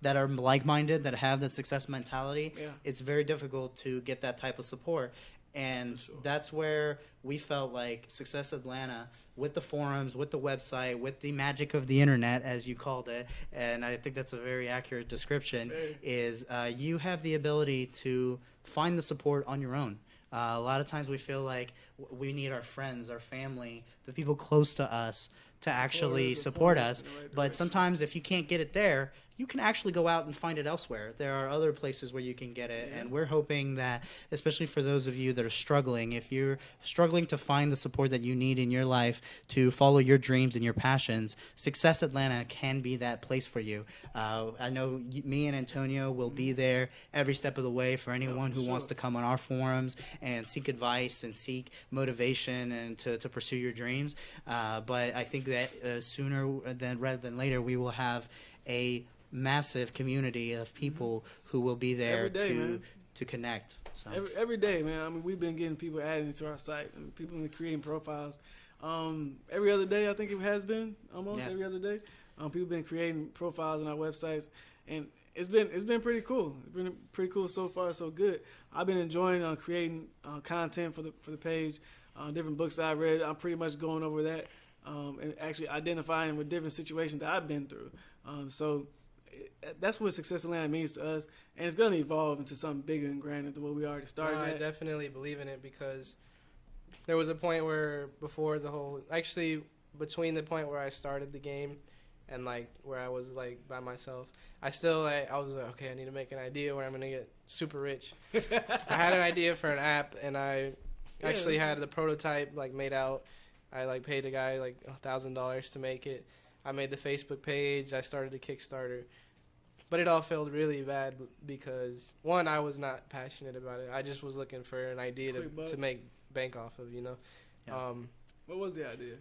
that are like-minded, that have that success mentality. It's very difficult to get that type of support. And that's where we felt like Success Atlanta, with the forums, with the website, with the magic of the internet, as you called it, and I think that's a very accurate description, is you have the ability to find the support on your own. A lot of times we feel like we need our friends, our family, the people close to us to actually support us. But sometimes if you can't get it there, you can actually go out and find it elsewhere. There are other places where you can get it. And we're hoping that, especially for those of you that are struggling, if you're struggling to find the support that you need in your life to follow your dreams and your passions, Success Atlanta can be that place for you. I know me and Antonio will be there every step of the way for anyone who wants to come on our forums and seek advice and seek motivation and to pursue your dreams. But I think that sooner rather than later, we will have a massive community of people who will be there to connect. So. Every day, man. I mean, we've been getting people adding to our site, and people been creating profiles. Every other day, I think it has been almost every other day. People been creating profiles on our websites, and it's been pretty cool. It's been pretty cool so far, so good. I've been enjoying creating content for the page, different books that I read. I'm pretty much going over that and actually identifying with different situations that I've been through. So that's what Success Atlanta means to us, and it's going to evolve into something bigger and grander than what we already started at. I definitely believe in it, because there was a point where between the point where I started the game and like where I was like by myself, I was like, okay, I need to make an idea where I'm going to get super rich. I had an idea for an app, and I actually had the prototype like made out. I like paid a guy like $1,000 to make it. I made the Facebook page. I started a Kickstarter. But it all failed really bad because, one, I was not passionate about it. I just was looking for an idea to make bank off of, you know. Yeah. What was the idea?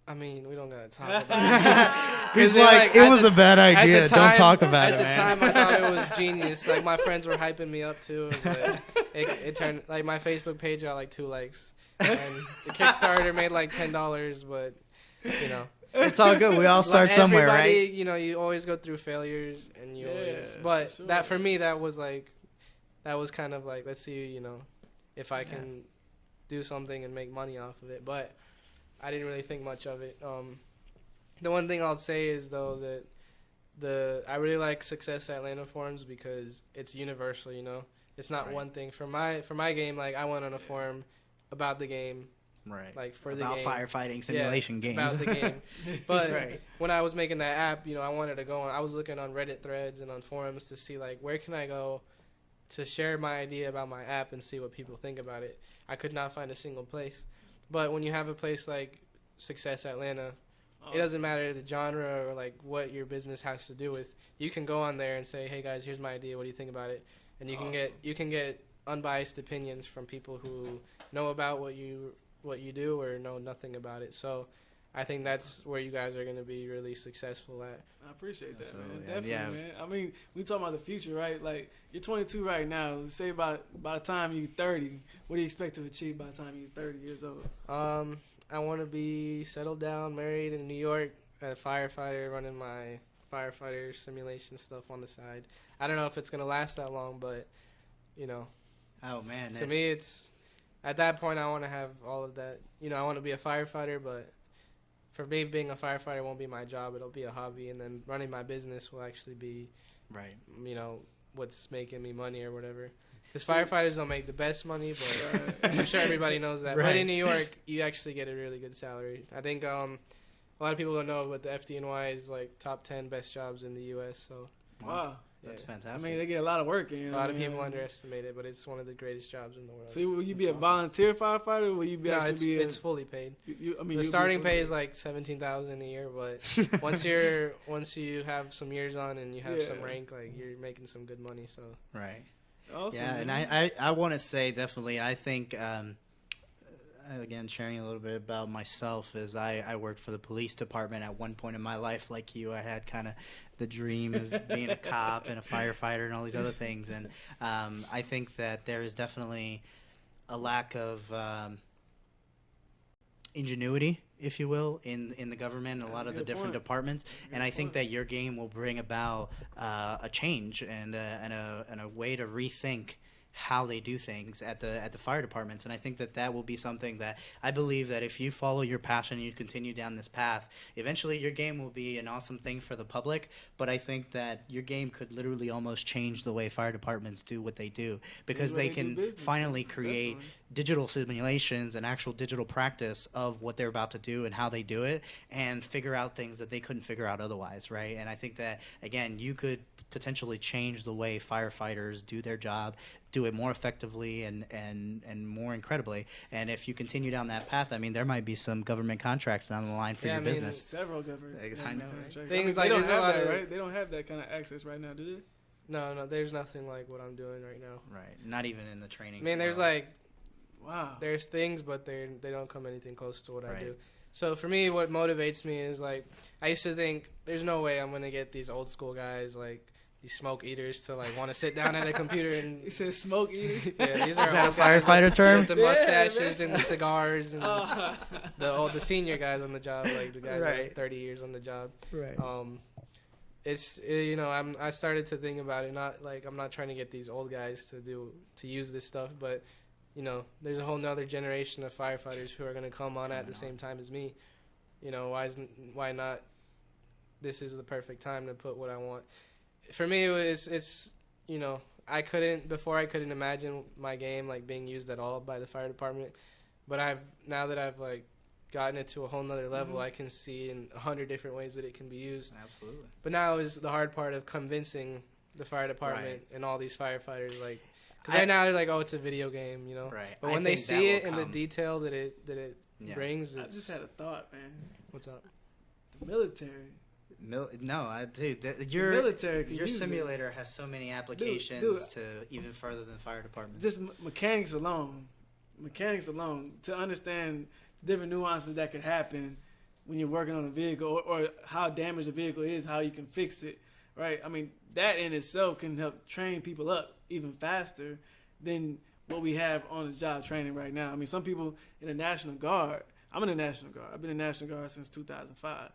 I mean, we don't got to talk about it. He's like, it was a bad idea. Don't talk about it, man. At the time, I thought it was genius. Like, my friends were hyping me up, too. But it turned, like, my Facebook page got, like, 2 likes. And the Kickstarter made, like, $10, but, you know. It's all good. We all start somewhere, right? You know, you always go through failures, and you always. But that for me, that was kind of like, let's see, you know, if I can do something and make money off of it. But I didn't really think much of it. The one thing I'll say is though that I really like Success Atlanta forums because it's universal. You know, it's not one thing for my game. Like I went on a forum about the game. Right. Like for about the game. firefighting simulation games. About the game. But when I was making that app, you know, I wanted to go on. I was looking on Reddit threads and on forums to see like where can I go to share my idea about my app and see what people think about it. I could not find a single place. But when you have a place like Success Atlanta, it doesn't matter the genre or like what your business has to do with. You can go on there and say, "Hey guys, here's my idea. What do you think about it?" And you can get unbiased opinions from people who know about what you do or know nothing about it. So I think that's where you guys are going to be really successful at. I appreciate that, man. Definitely, man. I mean, we talking about the future, right? Like, you're 22 right now. Let's say by the time you're 30, what do you expect to achieve by the time you're 30 years old? I want to be settled down, married in New York, a firefighter, running my firefighter simulation stuff on the side. I don't know if it's going to last that long, but, you know. Oh, man. To me, it's... At that point, I want to have all of that. You know, I want to be a firefighter, but for me, being a firefighter won't be my job. It'll be a hobby, and then running my business will actually be, you know, what's making me money or whatever. Because firefighters don't make the best money, but I'm sure everybody knows that. But in New York, you actually get a really good salary. I think a lot of people don't know, but the FDNY is like top 10 best jobs in the U.S. So wow. That's fantastic. I mean, they get a lot of work in. A lot of people underestimate it, but it's one of the greatest jobs in the world. So will you be a volunteer firefighter, or will you be it's fully paid. The starting pay is like $17,000 a year, but once you have some years on and you have some rank, like you're making some good money. So awesome, yeah, man. and I want to say definitely, I think. Again, sharing a little bit about myself is I worked for the police department at one point in my life. Like you, I had kind of the dream of being a cop and a firefighter and all these other things. And I think that there is definitely a lack of ingenuity, if you will, in the government and a lot of the different departments. And I think that your game will bring about a change and a way to rethink how they do things at the fire departments. And I think that will be something that I believe that if you follow your passion and you continue down this path, eventually your game will be an awesome thing for the public. But I think that your game could literally almost change the way fire departments do what they do, because they can finally create digital simulations and actual digital practice of what they're about to do and how they do it, and figure out things that they couldn't figure out otherwise, right? And I think that, again, you could potentially change the way firefighters do their job, do it more effectively and more incredibly. And if you continue down that path, I mean, there might be some government contracts down the line for your business. Several government I know. contracts. Things they like don't there's a have lot that, of right? They don't have that kind of access right now, do they? No, there's nothing like what I'm doing right now. Right. Not even in the training. I mean, there's world. like, Wow. there's things, but they don't come anything close to what I Right. do. So for me, what motivates me is like, I used to think there's no way I'm gonna get these old school guys like these smoke eaters to like want to sit down at a computer and. You said smoke eaters? Yeah, these are Is that a old guys firefighter with term? The Yeah, mustaches man. and the cigars and the senior guys on the job, like the guys that Right. have 30 years on the job. Right. It's I started to think about it. Not like I'm not trying to get these old guys to use this stuff, but there's a whole nother generation of firefighters who are going to come on at the same time as me. Why not? This is the perfect time to put what I want. For me, it's I couldn't imagine my game like being used at all by the fire department, but now that I've like gotten it to a whole nother level, I can see in 100 different ways that it can be used. Absolutely. But now is the hard part of convincing the fire department and all these firefighters, like, because right now they're like, oh, it's a video game, Right. But I when they think see that it will and the come. detail that it brings, I just had a thought, man. what's up? The military. Your military can your use it. simulator has so many applications Dude, to even further than fire departments. Just mechanics alone, to understand the different nuances that could happen when you're working on a vehicle, or how damaged the vehicle is, how you can fix it, right? I mean, that in itself can help train people up even faster than what we have on the job training right now. I mean, some people in the National Guard, I'm in the National Guard. I've been in the National Guard since 2005.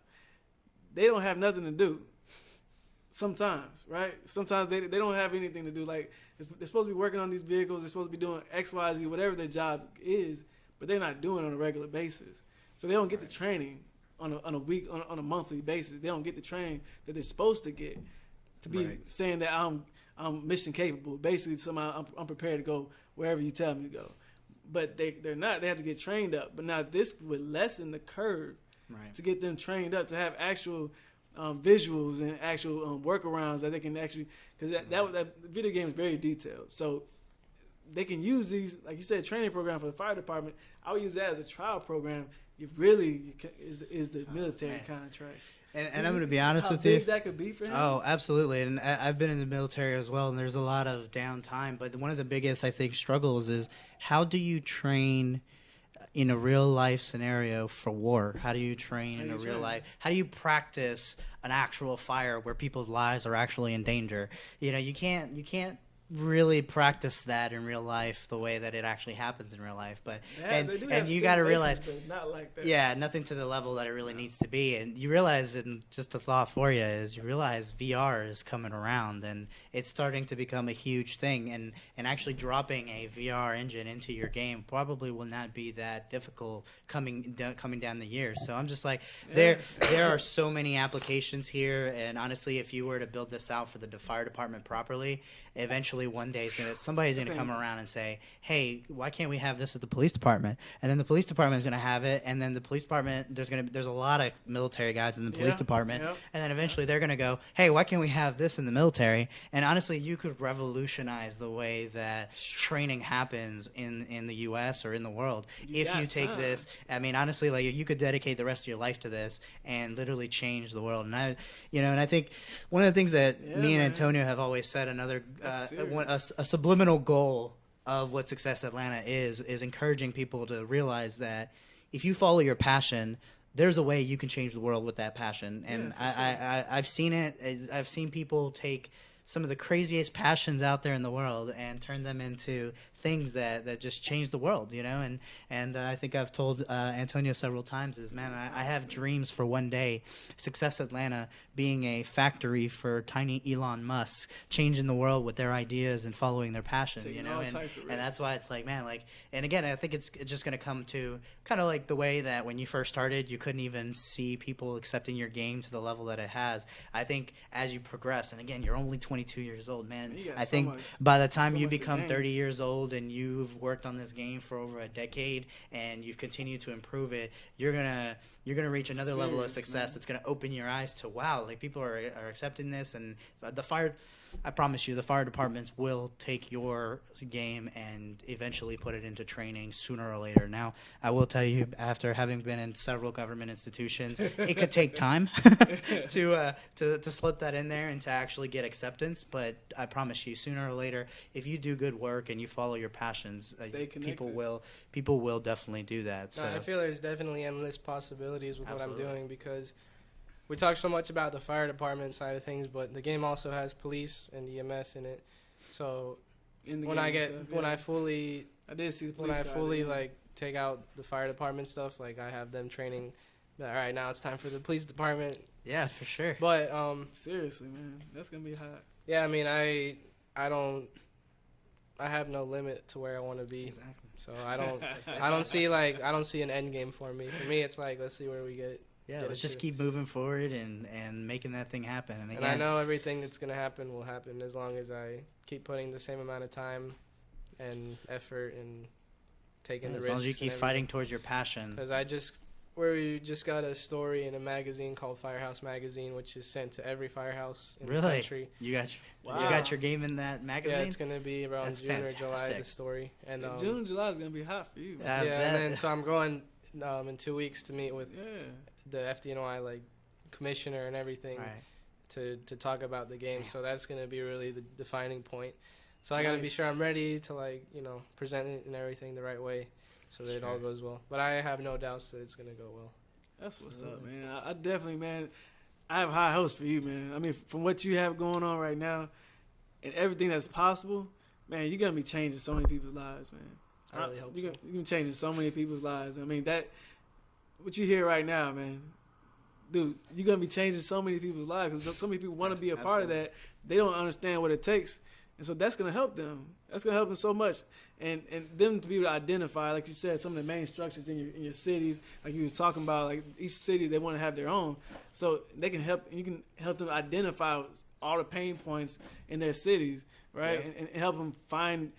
They don't have nothing to do. Sometimes, right? Sometimes they don't have anything to do. Like, they're supposed to be working on these vehicles. They're supposed to be doing X, Y, Z, whatever their job is, but they're not doing it on a regular basis. So they don't get the training on a monthly basis. They don't get the training that they're supposed to get to be saying that I'm mission capable. Basically, somehow I'm prepared to go wherever you tell me to go. But they're not. They have to get trained up. But now this would lessen the curve to get them trained up to have actual visuals and actual workarounds that they can actually, because that video game is very detailed. So they can use these, like you said, training program for the fire department. I would use that as a trial program. Is the military contracts. And I'm going to be honest with you. How you. big that could be for him? Oh, absolutely. And I've been in the military as well, and there's a lot of downtime. But one of the biggest, I think, struggles is how do you train in a real life scenario for war? How do you train in a real life? How do you practice an actual fire where people's lives are actually in danger? You can't really practice that in real life the way that it actually happens in real life. But and you got to realize, not like that. yeah, nothing to the level that it really needs to be. And you realize, and just a thought for you is, you realize VR is coming around and it's starting to become a huge thing. And actually dropping a VR engine into your game probably will not be that difficult coming down the years. So I'm just like, there are so many applications here. And honestly, if you were to build this out for the fire department properly, eventually one day somebody's gonna come around and say, hey, why can't we have this at the police department? And then the police department is gonna have it, and then the police department, there's a lot of military guys in the police department, and then eventually they're gonna go, hey, why can't we have this in the military? And honestly, you could revolutionize the way that training happens in the US or in the world if you take this. I mean, honestly, like, you could dedicate the rest of your life to this and literally change the world. And I think one of the things that me and Antonio have always said, another a subliminal goal of what Success Atlanta is encouraging people to realize that if you follow your passion, there's a way you can change the world with that passion. And I've seen it. I've seen people take some of the craziest passions out there in the world and turn them into things that just change the world, you know. And I think I've told Antonio several times is, man, I have dreams for one day, Success Atlanta being a factory for tiny Elon Musk, changing the world with their ideas and following their passion, you know. And that's why it's like, man, like, and again, I think it's just going to come to kind of like the way that when you first started, you couldn't even see people accepting your game to the level that it has. I think as you progress, and again, you're only 22 years old, man. I think by the time you become 30 years old and you've worked on this game for over a decade and you've continued to improve it, you're gonna reach another level of success that's gonna open your eyes to, wow, like people are accepting this. And I promise you, the fire departments will take your game and eventually put it into training sooner or later. Now, I will tell you, after having been in several government institutions, it could take time to slip that in there and to actually get acceptance. But I promise you, sooner or later, if you do good work and you follow your passions, people will definitely do that. So I feel there's definitely endless possibilities with what I'm doing, because we talk so much about the fire department side of things, but the game also has police and EMS in it. So when I fully like take out the fire department stuff, like I have them training. All right, now it's time for the police department. Yeah, for sure. But seriously, man, that's gonna be hot. Yeah, I mean, I have no limit to where I want to be. Exactly. So I don't see an end game for me. For me, it's like, let's see where we get. Yeah, let's just keep moving forward and making that thing happen. And, again, I know everything that's going to happen will happen as long as I keep putting the same amount of time and effort and taking the risks. As long as you keep fighting towards your passion. Because we just got a story in a magazine called Firehouse Magazine, which is sent to every firehouse in the country. You got your game in that magazine? Yeah, it's going to be around June or July, the story. And June and July is going to be hot for you. And then so I'm going in 2 weeks to meet with the FDNY like commissioner and everything to talk about the game. So that's going to be really the defining point. So I got to be sure I'm ready to present it and everything the right way so that it all goes well. But I have no doubts that it's going to go well. That's what's up, man. I definitely, man, I have high hopes for you, man. I mean, from what you have going on right now and everything that's possible, man, you're going to be changing so many people's lives, man. I really hope you're going to be changing so many people's lives. I mean, what you hear right now, man, dude, you're going to be changing so many people's lives because so many people want to be a part of that. They don't understand what it takes. And so that's going to help them. That's going to help them so much. And them to be able to identify, like you said, some of the main structures in your cities, like you was talking about, like each city, they want to have their own. So they can help, you can help them identify all the pain points in their cities, right? Yeah. And help them find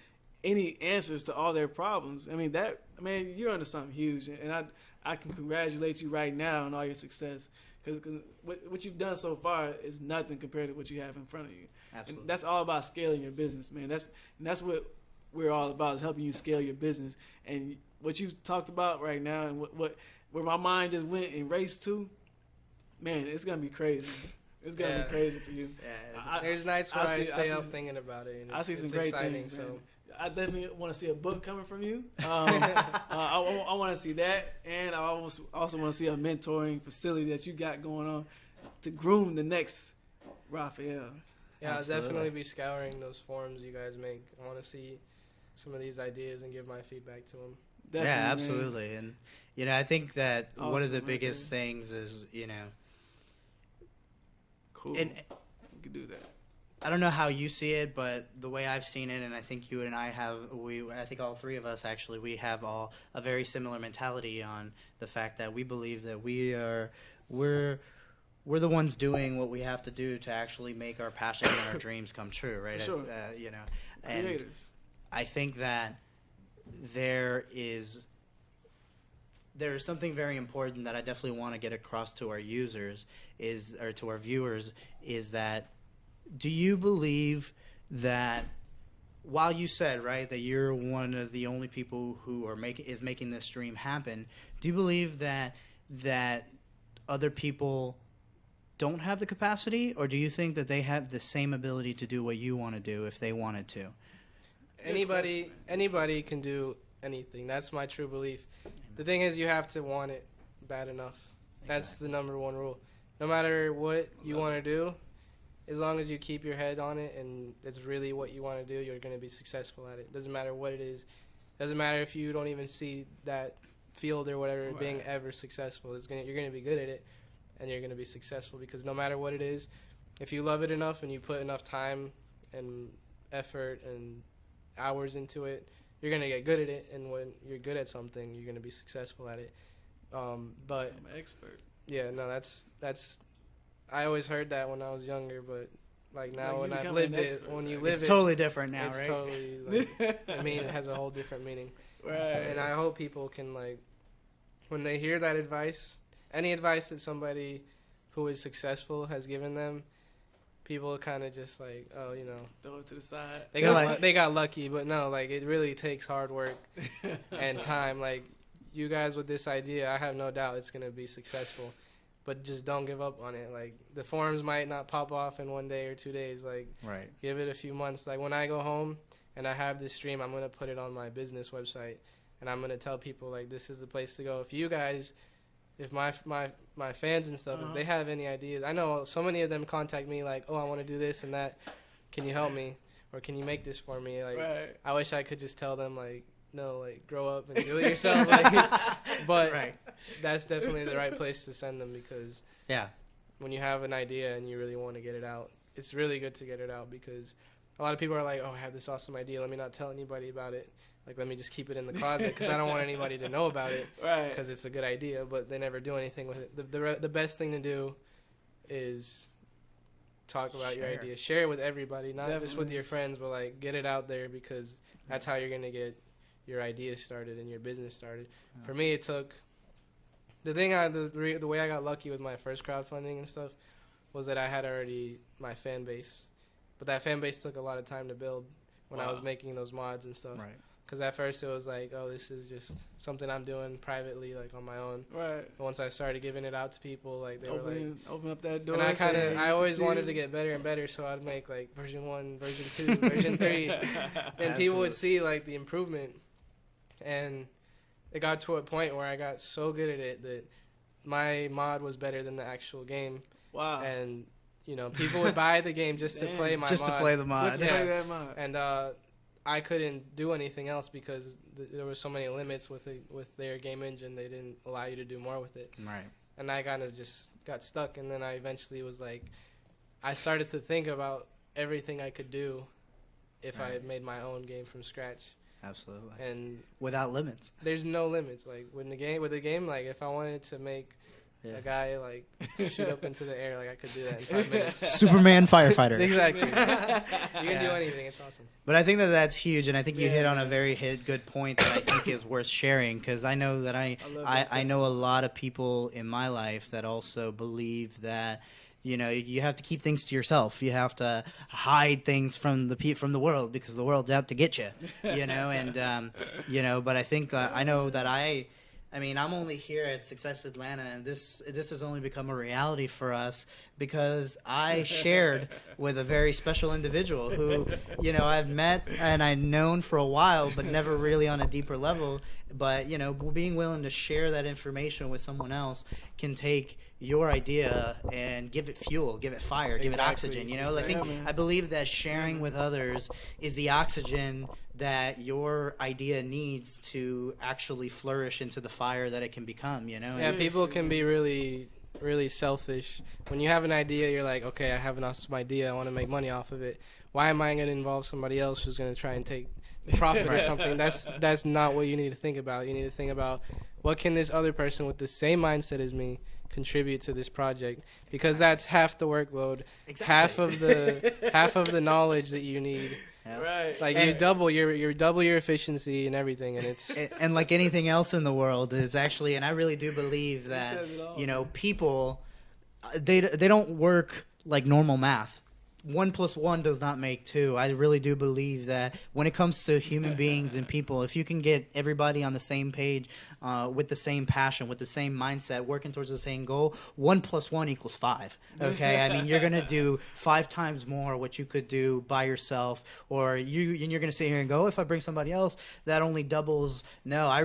any answers to all their problems. I mean, you're onto something huge. And I can congratulate you right now on all your success. Because what you've done so far is nothing compared to what you have in front of you. Absolutely. And that's all about scaling your business, man. That's what we're all about, is helping you scale your business. And what you've talked about right now and where my mind just went and raced to, man, it's going to be crazy. It's going to be crazy for you. Yeah, there's nights where I stay up thinking about it. And I see some great exciting, things, man. So. I definitely want to see a book coming from you. I want to see that, and I also want to see a mentoring facility that you got going on to groom the next Rafael. Yeah, I'll definitely be scouring those forums you guys make. I want to see some of these ideas and give my feedback to them. Definitely, yeah, absolutely. Man. And, I think that one of the biggest things is, cool. And we could do that. I don't know how you see it, but the way I've seen it, and I think you and I I think all three of us actually, we have all a very similar mentality on the fact that we believe that we're the ones doing what we have to do to actually make our passion and our dreams come true, right? Sure. And creators. I think that there is something very important that I definitely want to get across to our users or to our viewers is that, do you believe that, while you said, right, that you're one of the only people who is making this dream happen, do you believe that other people don't have the capacity, or do you think that they have the same ability to do what you want to do if they wanted to? Anybody can do anything. That's my true belief. The thing is, you have to want it bad enough. That's the number one rule. No matter what you want to do, as long as you keep your head on it and it's really what you want to do, you're going to be successful at it. Doesn't matter what it is. Doesn't matter if you don't even see that field or whatever being ever successful. You're going to be good at it, and you're going to be successful, because no matter what it is, if you love it enough and you put enough time and effort and hours into it, you're going to get good at it, and when you're good at something, you're going to be successful at it. But I'm an expert. yeah, no, that's I always heard that when I was younger, but like now Like, when you I've become lived an it, expert, when you right? live It's it, totally different now, it's right? totally like, I mean, it has a whole different meaning. Right. And I hope people can, like, when they hear that advice, any advice that somebody who is successful has given them, people kind of just like, oh, you know, Throw it to the side. they got lucky, but no, like, it really takes hard work and time. Like, you guys with this idea, I have no doubt it's gonna be successful, but just don't give up on it. Like, the forums might not pop off in 1 day or 2 days. Like, Right. give it a few months. Like, when I go home and I have this stream, I'm gonna put it on my business website, and I'm gonna tell people, like, this is the place to go. If you guys, if my fans and stuff, if they have any ideas, I know so many of them contact me like, oh, I want to do this and that. Can you help me, or can you make this for me? Like, Right. I wish I could just tell them, like, no, like, grow up and do it yourself. Like, but Right. that's definitely the right place to send them, because Yeah. when you have an idea and you really want to get it out, it's really good to get it out, because a lot of people are like, oh, I have this awesome idea. Let me not tell anybody about it. Like, let me just keep it in the closet, because I don't want anybody to know about it, Right. because it's a good idea, but they never do anything with it. The best thing to do is talk about your Share. idea. Share it with everybody, not just with Definitely. your friends, but, like, get it out there, because that's how you're going to get your idea started and your business started. For me, it took the way I got lucky with my first crowdfunding and stuff was that I had already my fan base, but that fan base took a lot of time to build when I was making those mods and stuff. Right. Because at first it was like, oh, this is just something I'm doing privately, like, on my own. Right. But once I started giving it out to people, like, they were like, Open up that door. and say, I always see? wanted to get better and better, so I'd make, like, version 1, version 2, version 3, and people would see, like, the improvement. And it got to a point where I got so good at it that my mod was better than the actual game. Wow. And, you know, people would buy the game just to Damn. play my Just mod. to play the mod. Just to Yeah. play that mod. And I couldn't do anything else, because there were so many limits with their game engine. They didn't allow you to do more with it. Right. And I kind of just got stuck. And then I eventually was like, I started to think about everything I could do if I had made my own game from scratch. Absolutely. And Without limits. there's no limits. Like, with the game, like, if I wanted to make a guy, like, shoot up into the air, like, I could do that in 5 minutes. Superman firefighter. Exactly. You can do anything. It's awesome. But I think that that's huge, and I think you hit on a very good point that I think is worth sharing, because I know that I know a lot of people in my life that also believe that, you know, you have to keep things to yourself. You have to hide things from the world, because the world's out to get you, you know. And you know, but I think I know that I mean, I'm only here at Success Atlanta, and this has only become a reality for us because I shared with a very special individual who, you know, I've met and I've known for a while, but never really on a deeper level. But, you know, being willing to share that information with someone else can take your idea and give it fuel, give it fire, give it oxygen. You know, I believe that sharing with others is the oxygen that your idea needs to actually flourish into the fire that it can become, you know? Yeah, people can be really, really selfish. When you have an idea, you're like, okay, I have an awesome idea. I want to make money off of it. Why am I going to involve somebody else who's going to try and take profit or something? That's not what you need to think about. You need to think about, what can this other person with the same mindset as me contribute to this project? Because that's half the workload, half of the knowledge that you need. Right. Like, you double your efficiency and everything, and it's and like anything else in the world is actually, and I really do believe that, you know, people they don't work like normal math. 1 + 1 does not make 2. I really do believe that when it comes to human beings and people, if you can get everybody on the same page, with the same passion, with the same mindset, working towards the same goal, 1 + 1 = 5. Okay, I mean, you're gonna do 5 times more what you could do by yourself, or you're gonna sit here and go, oh, if I bring somebody else, that only doubles. No, I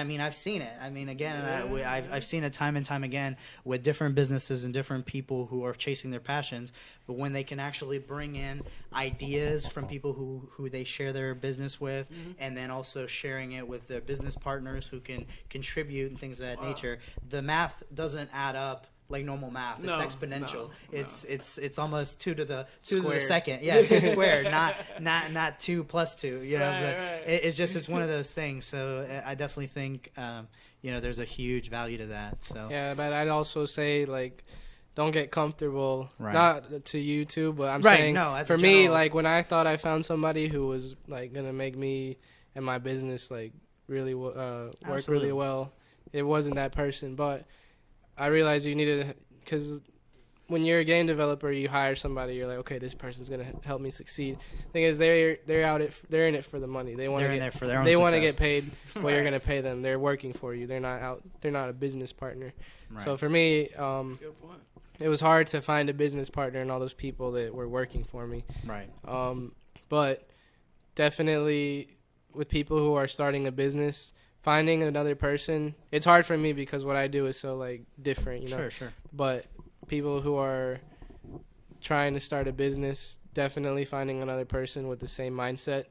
mean, I've seen it. I mean, again, I've seen it time and time again with different businesses and different people who are chasing their passions. But when they can actually bring in ideas from people who they share their business with, and then also sharing it with their business partners who can contribute and things of that nature, the math doesn't add up like normal math. It's exponential. It's almost 2 to the second. Yeah, 2 squared, not 2 + 2. You know, Right. it's one of those things. So I definitely think there's a huge value to that. So Yeah, but I'd also say, like, don't get comfortable. Right. Not to you too, but I'm Right, saying no, as for a me, general- like, when I thought I found somebody who was like gonna make me and my business like really work Absolutely. really well, it wasn't that person. But I realized you needed, because when you're a game developer, you hire somebody. You're like, okay, this person's gonna help me succeed. Thing is, they're in it for the money. They want They're to in there for their own They want to success. get paid what you're gonna pay them. They're working for you. They're not a business partner. Right. So for me, Good point. it was hard to find a business partner and all those people that were working for me. Right. But definitely with people who are starting a business, finding another person, it's hard for me because what I do is so like different, you know. Sure. But people who are trying to start a business, definitely finding another person with the same mindset,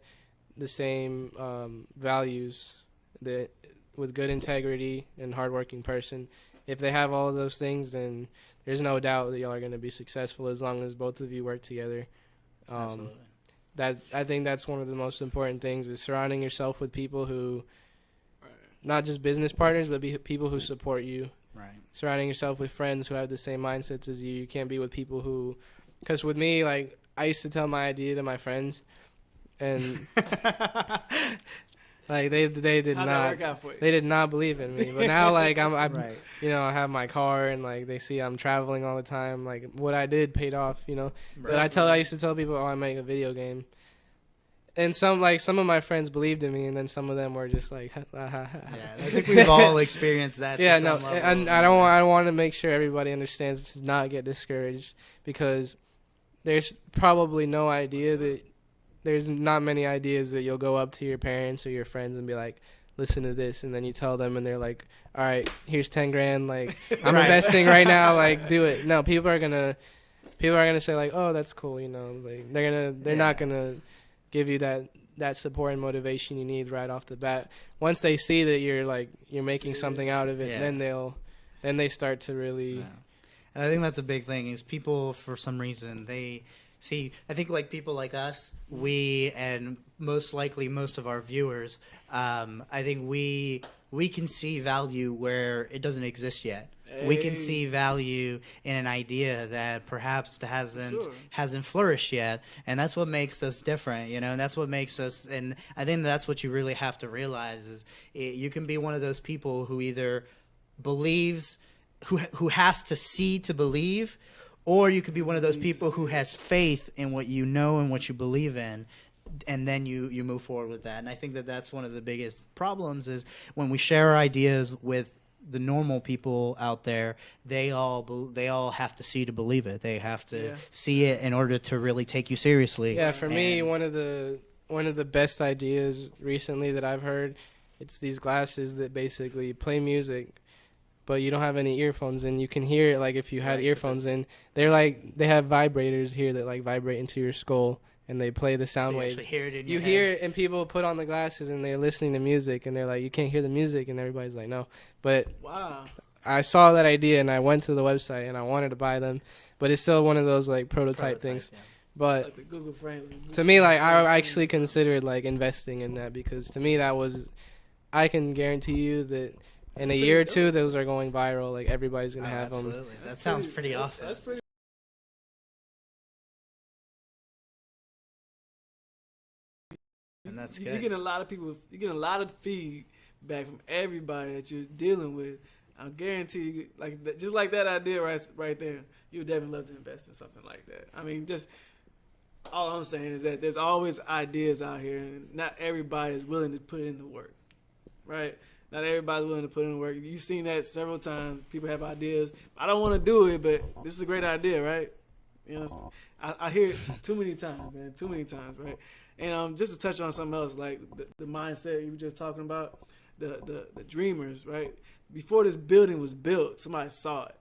the same values, that with good integrity and hardworking person. If they have all of those things, then there's no doubt that y'all are going to be successful as long as both of you work together. Absolutely. I think that's one of the most important things, is surrounding yourself with people who, not just business partners, but people who support you. Right. Surrounding yourself with friends who have the same mindsets as you. You can't be with people who, because with me, like, I used to tell my idea to my friends, and like they did How'd that not work out for you? they did not believe in me. But now, like, I'm Right. you know, I have my car, and like they see I'm traveling all the time. Like, what I did paid off, you know. But I used to tell people, oh, I make a video game. And some of my friends believed in me, and then some of them were just like, Yeah, I think we've all experienced that. to yeah, some no, level. and I want to make sure everybody understands to not get discouraged, because there's probably no idea that there's not many ideas that you'll go up to your parents or your friends and be like, listen to this, and then you tell them and they're like, all right, here's 10 grand, like, I'm Right. investing right now, like, do it. No, people are gonna say like, oh, that's cool, you know, like they're not gonna give you that support and motivation you need right off the bat. Once they see that you're making something out of it, Yeah. then they start to really. Yeah. And I think that's a big thing, is people, for some reason, I think like people like us, we, and most likely most of our viewers, I think we can see value where it doesn't exist yet. We can see value in an idea that perhaps hasn't flourished yet, and that's what makes us different, you know. And that's what makes us. And I think that's what you really have to realize, is you can be one of those people who either believes, who has to see to believe, or you could be one of those people who has faith in what you know and what you believe in, and then you move forward with that. And I think that that's one of the biggest problems, is when we share our ideas with the normal people out there, they all have to see to believe it. They have to see it in order to really take you seriously. Yeah, for me, one of the best ideas recently that I've heard, it's these glasses that basically play music, but you don't have any earphones in. You can hear it like if you had earphones in. They have vibrators here that like vibrate into your skull, and they play the sound So you waves. actually hear it in You your hear head. it, and people put on the glasses and they're listening to music, and they're like, you can't hear the music, and everybody's like, no. But Wow. I saw that idea, and I went to the website, and I wanted to buy them, but it's still one of those like prototype things. Yeah. But Like the Google frame. to me, like, I actually considered like investing in that, because to me I can guarantee you that in a year or two, those are going viral. Like, everybody's gonna have them. Absolutely. That sounds pretty awesome. That's pretty. And that's You're good. getting a lot of people. You're getting a lot of feedback from everybody that you're dealing with. I guarantee you, like just like that idea right there, you would definitely love to invest in something like that. I mean, just all I'm saying is that there's always ideas out here, and not everybody is willing to put in the work, right? Not everybody's willing to put in the work. You've seen that several times. People have ideas. I don't want to do it, but this is a great idea, right? You know, I hear it too many times, man. Too many times, right? And just to touch on something else, like the mindset you were just talking about, the dreamers, right? Before this building was built, somebody saw it.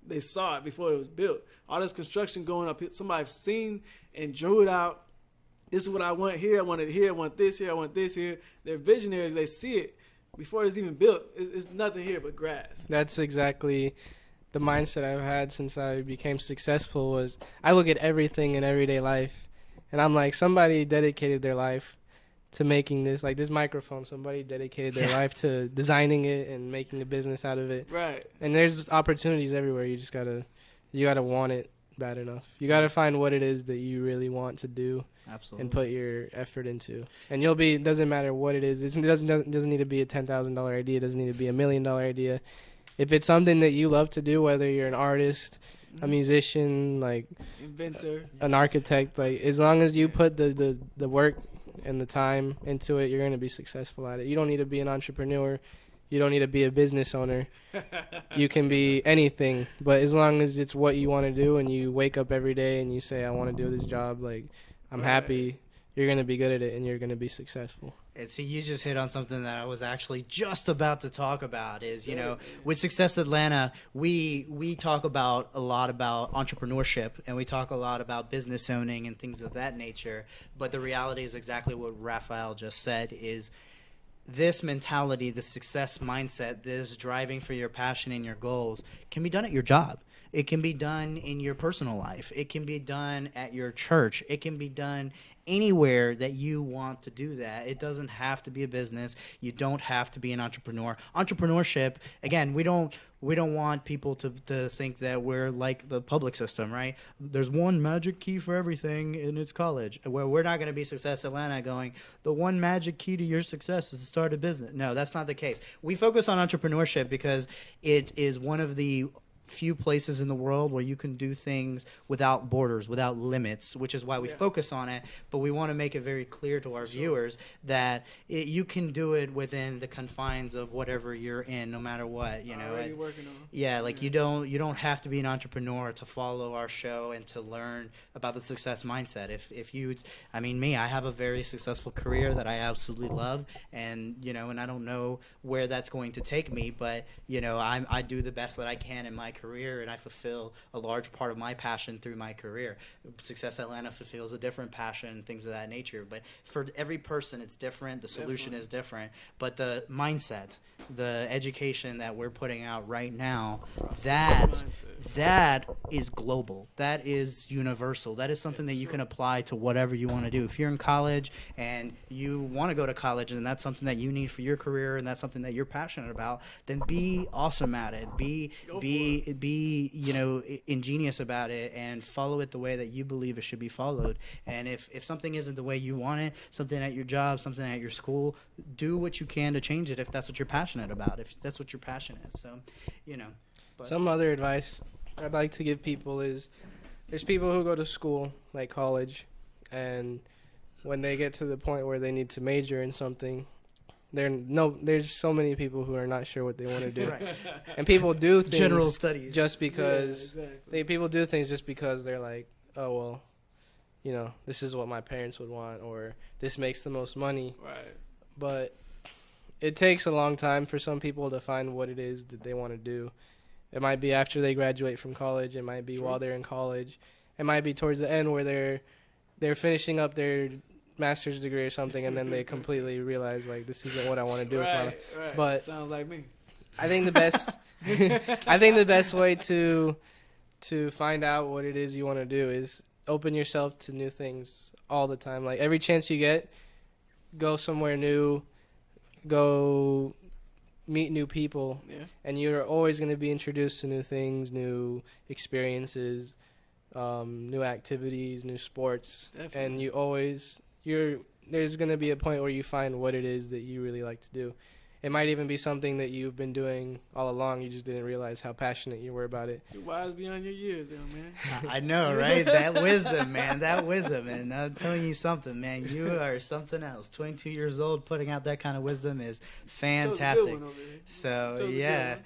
They saw it before it was built. All this construction going up, somebody seen and drew it out. This is what I want here. I want it here. I want this here. I want this here. They're visionaries. They see it before it's even built. It's nothing here but grass. That's exactly the mindset I've had since I became successful. Was I look at everything in everyday life, and I'm like, somebody dedicated their life to making this, like this microphone. Somebody dedicated their life to designing it and making a business out of it. Right. And there's opportunities everywhere. You just gotta want it bad enough. You gotta find what it is that you really want to do. Absolutely. And put your effort into, and you'll be. It doesn't matter what it is. It doesn't need to be a $10,000 idea. It doesn't need to be $1 million idea. If it's something that you love to do, whether you're an artist, a musician, like inventor, an architect, like as long as you put the work and the time into it, you're gonna be successful at it. You don't need to be an entrepreneur. You don't need to be a business owner. You can be anything, but as long as it's what you want to do, and you wake up every day and you say, "I want to do this job," like. I'm happy, you're going to be good at it, and you're going to be successful. And see, you just hit on something that I was actually just about to talk about is, you know, with Success Atlanta, we talk about a lot about entrepreneurship, and we talk a lot about business owning and things of that nature. But the reality is exactly what Rafael just said is this mentality, the success mindset, this driving for your passion and your goals can be done at your job. It can be done in your personal life. It can be done at your church. It can be done anywhere that you want to do that. It doesn't have to be a business. You don't have to be an entrepreneur. Entrepreneurship, again, we don't want people to think that we're like the public system, right? There's one magic key for everything, and it's college. Where we're not going to be Success Atlanta going, the one magic key to your success is to start a business. No, that's not the case. We focus on entrepreneurship because it is one of the few places in the world where you can do things without borders, without limits, which is why we focus on it. But we want to make it very clear to our viewers that you can do it within the confines of whatever you're in, no matter what. You know, you don't have to be an entrepreneur to follow our show and to learn about the success mindset. If you, I mean, me, I have a very successful career that I absolutely love, and and I don't know where that's going to take me, but I do the best that I can in my career, and I fulfill a large part of my passion through my career. Success Atlanta fulfills a different passion, things of that nature. But for every person, it's different. The solution is different. But the mindset, the education that we're putting out right now, that is global. That is universal. That is something that you can apply to whatever you want to do. If you're in college and you want to go to college, and that's something that you need for your career, and that's something that you're passionate about, then be awesome at it. Be ingenious about it, and follow it the way that you believe it should be followed. And if something isn't the way you want it, something at your job, something at your school, do what you can to change it if that's what you're passionate about, if that's what your passion is. So, Some other advice I'd like to give people is there's people who go to school, like college, and when they get to the point where they need to major in something, there's so many people who are not sure what they want to do. Right. And people do things general studies just because people do things just because they're like, oh well, this is what my parents would want, or this makes the most money. Right. But it takes a long time for some people to find what it is that they want to do. It might be after they graduate from college. It might be while they're in college. It might be towards the end where they're finishing up their master's degree or something, and then they completely realize, like, this isn't what I want to do with my life. Right. But sounds like me. I think the best way to find out what it is you want to do is open yourself to new things all the time. Like, every chance you get, go somewhere new, go meet new people, and you're always going to be introduced to new things, new experiences, new activities, new sports. Definitely. And there's going to be a point where you find what it is that you really like to do. it might even be something that you've been doing all along. You just didn't realize how passionate you were about it. You're wise beyond your years, young man. I know, right? That wisdom, man. That wisdom. And I'm telling you something, man. You are something else. 22 years old, putting out that kind of wisdom is fantastic. So, yeah.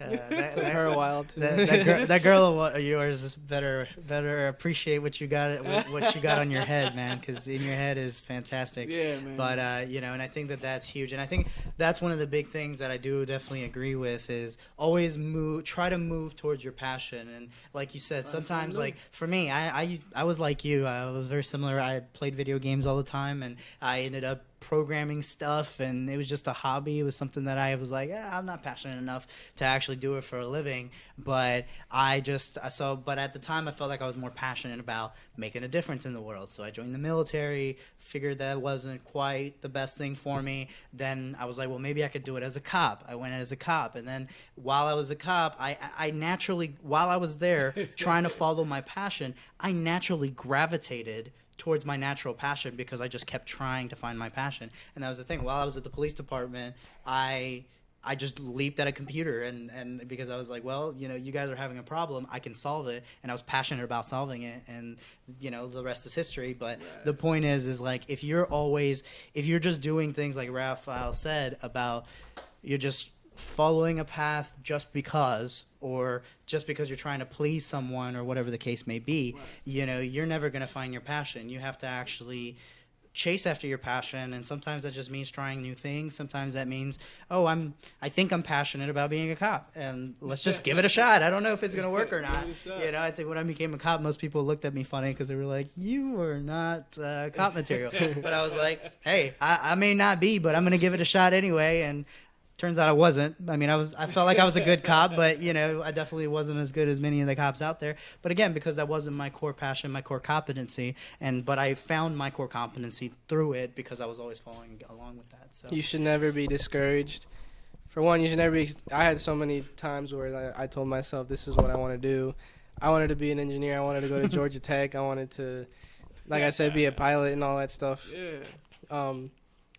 Took her a while too. That girl of yours is better appreciate what you got on your head, man, because in your head is fantastic. Yeah, man. But and I think that's huge, and I think that's one of the big things that I do definitely agree with is always try to move towards your passion. And like you said, sometimes like for me, I was like you, I was very similar. I played video games all the time, and I ended up programming stuff, and it was just a hobby. It was something that I was like, I'm not passionate enough to actually do it for a living. But but at the time I felt like I was more passionate about making a difference in the world. So I joined the military, figured that wasn't quite the best thing for me. Then I was like, well, maybe I could do it as a cop. I went as a cop, and then while I was a cop, I naturally, while I was there trying to follow my passion, I naturally gravitated towards my natural passion because I just kept trying to find my passion. And that was the thing. While I was at the police department, I just leaped at a computer and because I was like, well, you guys are having a problem, I can solve it. And I was passionate about solving it, and the rest is history. But the point is like, if you're just doing things like Rafael said about you're just following a path just because, or just because you're trying to please someone or whatever the case may be, you're never going to find your passion. You have to actually chase after your passion, and sometimes that just means trying new things. Sometimes that means, I think I'm passionate about being a cop, and let's just give it a shot. I don't know if it's going to work or not. I think when I became a cop, most people looked at me funny because they were like, you were not cop material. But I was like, hey, I may not be, but I'm going to give it a shot anyway. And turns out I wasn't. I mean, I felt like I was a good cop, but I definitely wasn't as good as many of the cops out there. But again, because that wasn't my core passion, my core competency, but I found my core competency through it because I was always following along with that. So you should never be discouraged. For one, you should never be. I had so many times where I told myself, this is what I want to do. I wanted to be an engineer. I wanted to go to Georgia Tech. I wanted to, like I said, be a pilot and all that stuff. Yeah.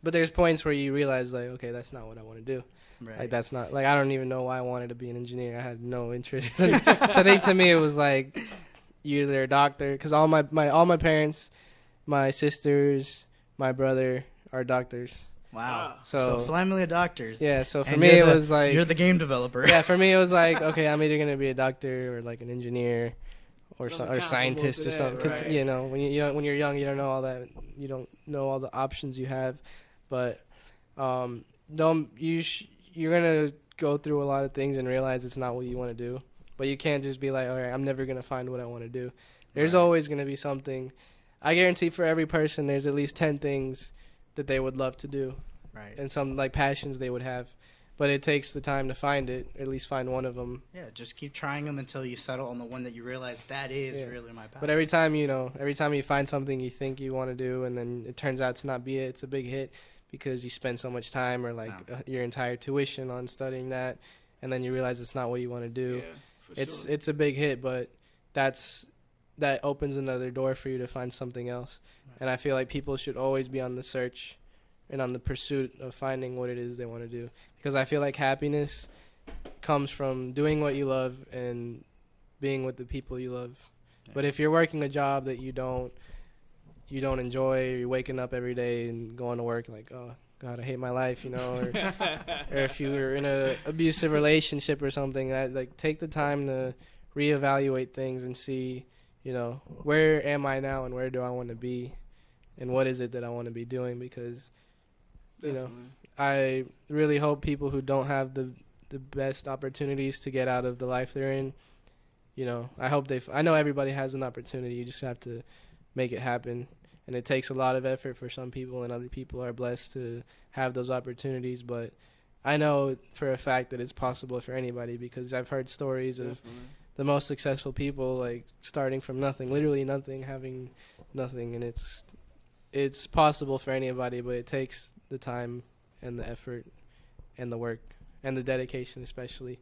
But there's points where you realize, like, okay, that's not what I want to do. Right. Like, that's not, like, I don't even know why I wanted to be an engineer. I had no interest. So I think to me it was like, you're either a doctor, because all my parents, my sisters, my brother are doctors. Wow. So family of doctors. Yeah, so for me it was like, you're the game developer. Yeah, for me it was like, okay, I'm either going to be a doctor or like an engineer or scientist or something. Right. When you're young, you don't know all that. You don't know all the options you have. But you're gonna go through a lot of things and realize it's not what you want to do. But you can't just be like, all right, I'm never gonna find what I want to do. There's always gonna be something. I guarantee for every person, there's at least 10 things that they would love to do, right? And some like passions they would have. But it takes the time to find it, at least find one of them. Yeah, just keep trying them until you settle on the one that you realize that is really my passion. But every time you find something you think you want to do and then it turns out to not be it, it's a big hit because you spend so much time or your entire tuition on studying that, and then you realize it's not what you want to do. Yeah, it's a big hit, but that opens another door for you to find something else. Right. And I feel like people should always be on the search and on the pursuit of finding what it is they want to do. Because I feel like happiness comes from doing what you love and being with the people you love. Yeah. But if you're working a job that you don't enjoy, or you're waking up every day and going to work like, oh, God, I hate my life, or if you're in an abusive relationship or something, take the time to reevaluate things and see, where am I now and where do I want to be and what is it that I want to be doing, because I really hope people who don't have the best opportunities to get out of the life they're in, I hope I know everybody has an opportunity. You just have to make it happen. And it takes a lot of effort for some people, and other people are blessed to have those opportunities. But I know for a fact that it's possible for anybody, because I've heard stories of the most successful people, like, starting from nothing, literally nothing, having nothing. And it's possible for anybody, but it takes the time and the effort and the work and the dedication especially.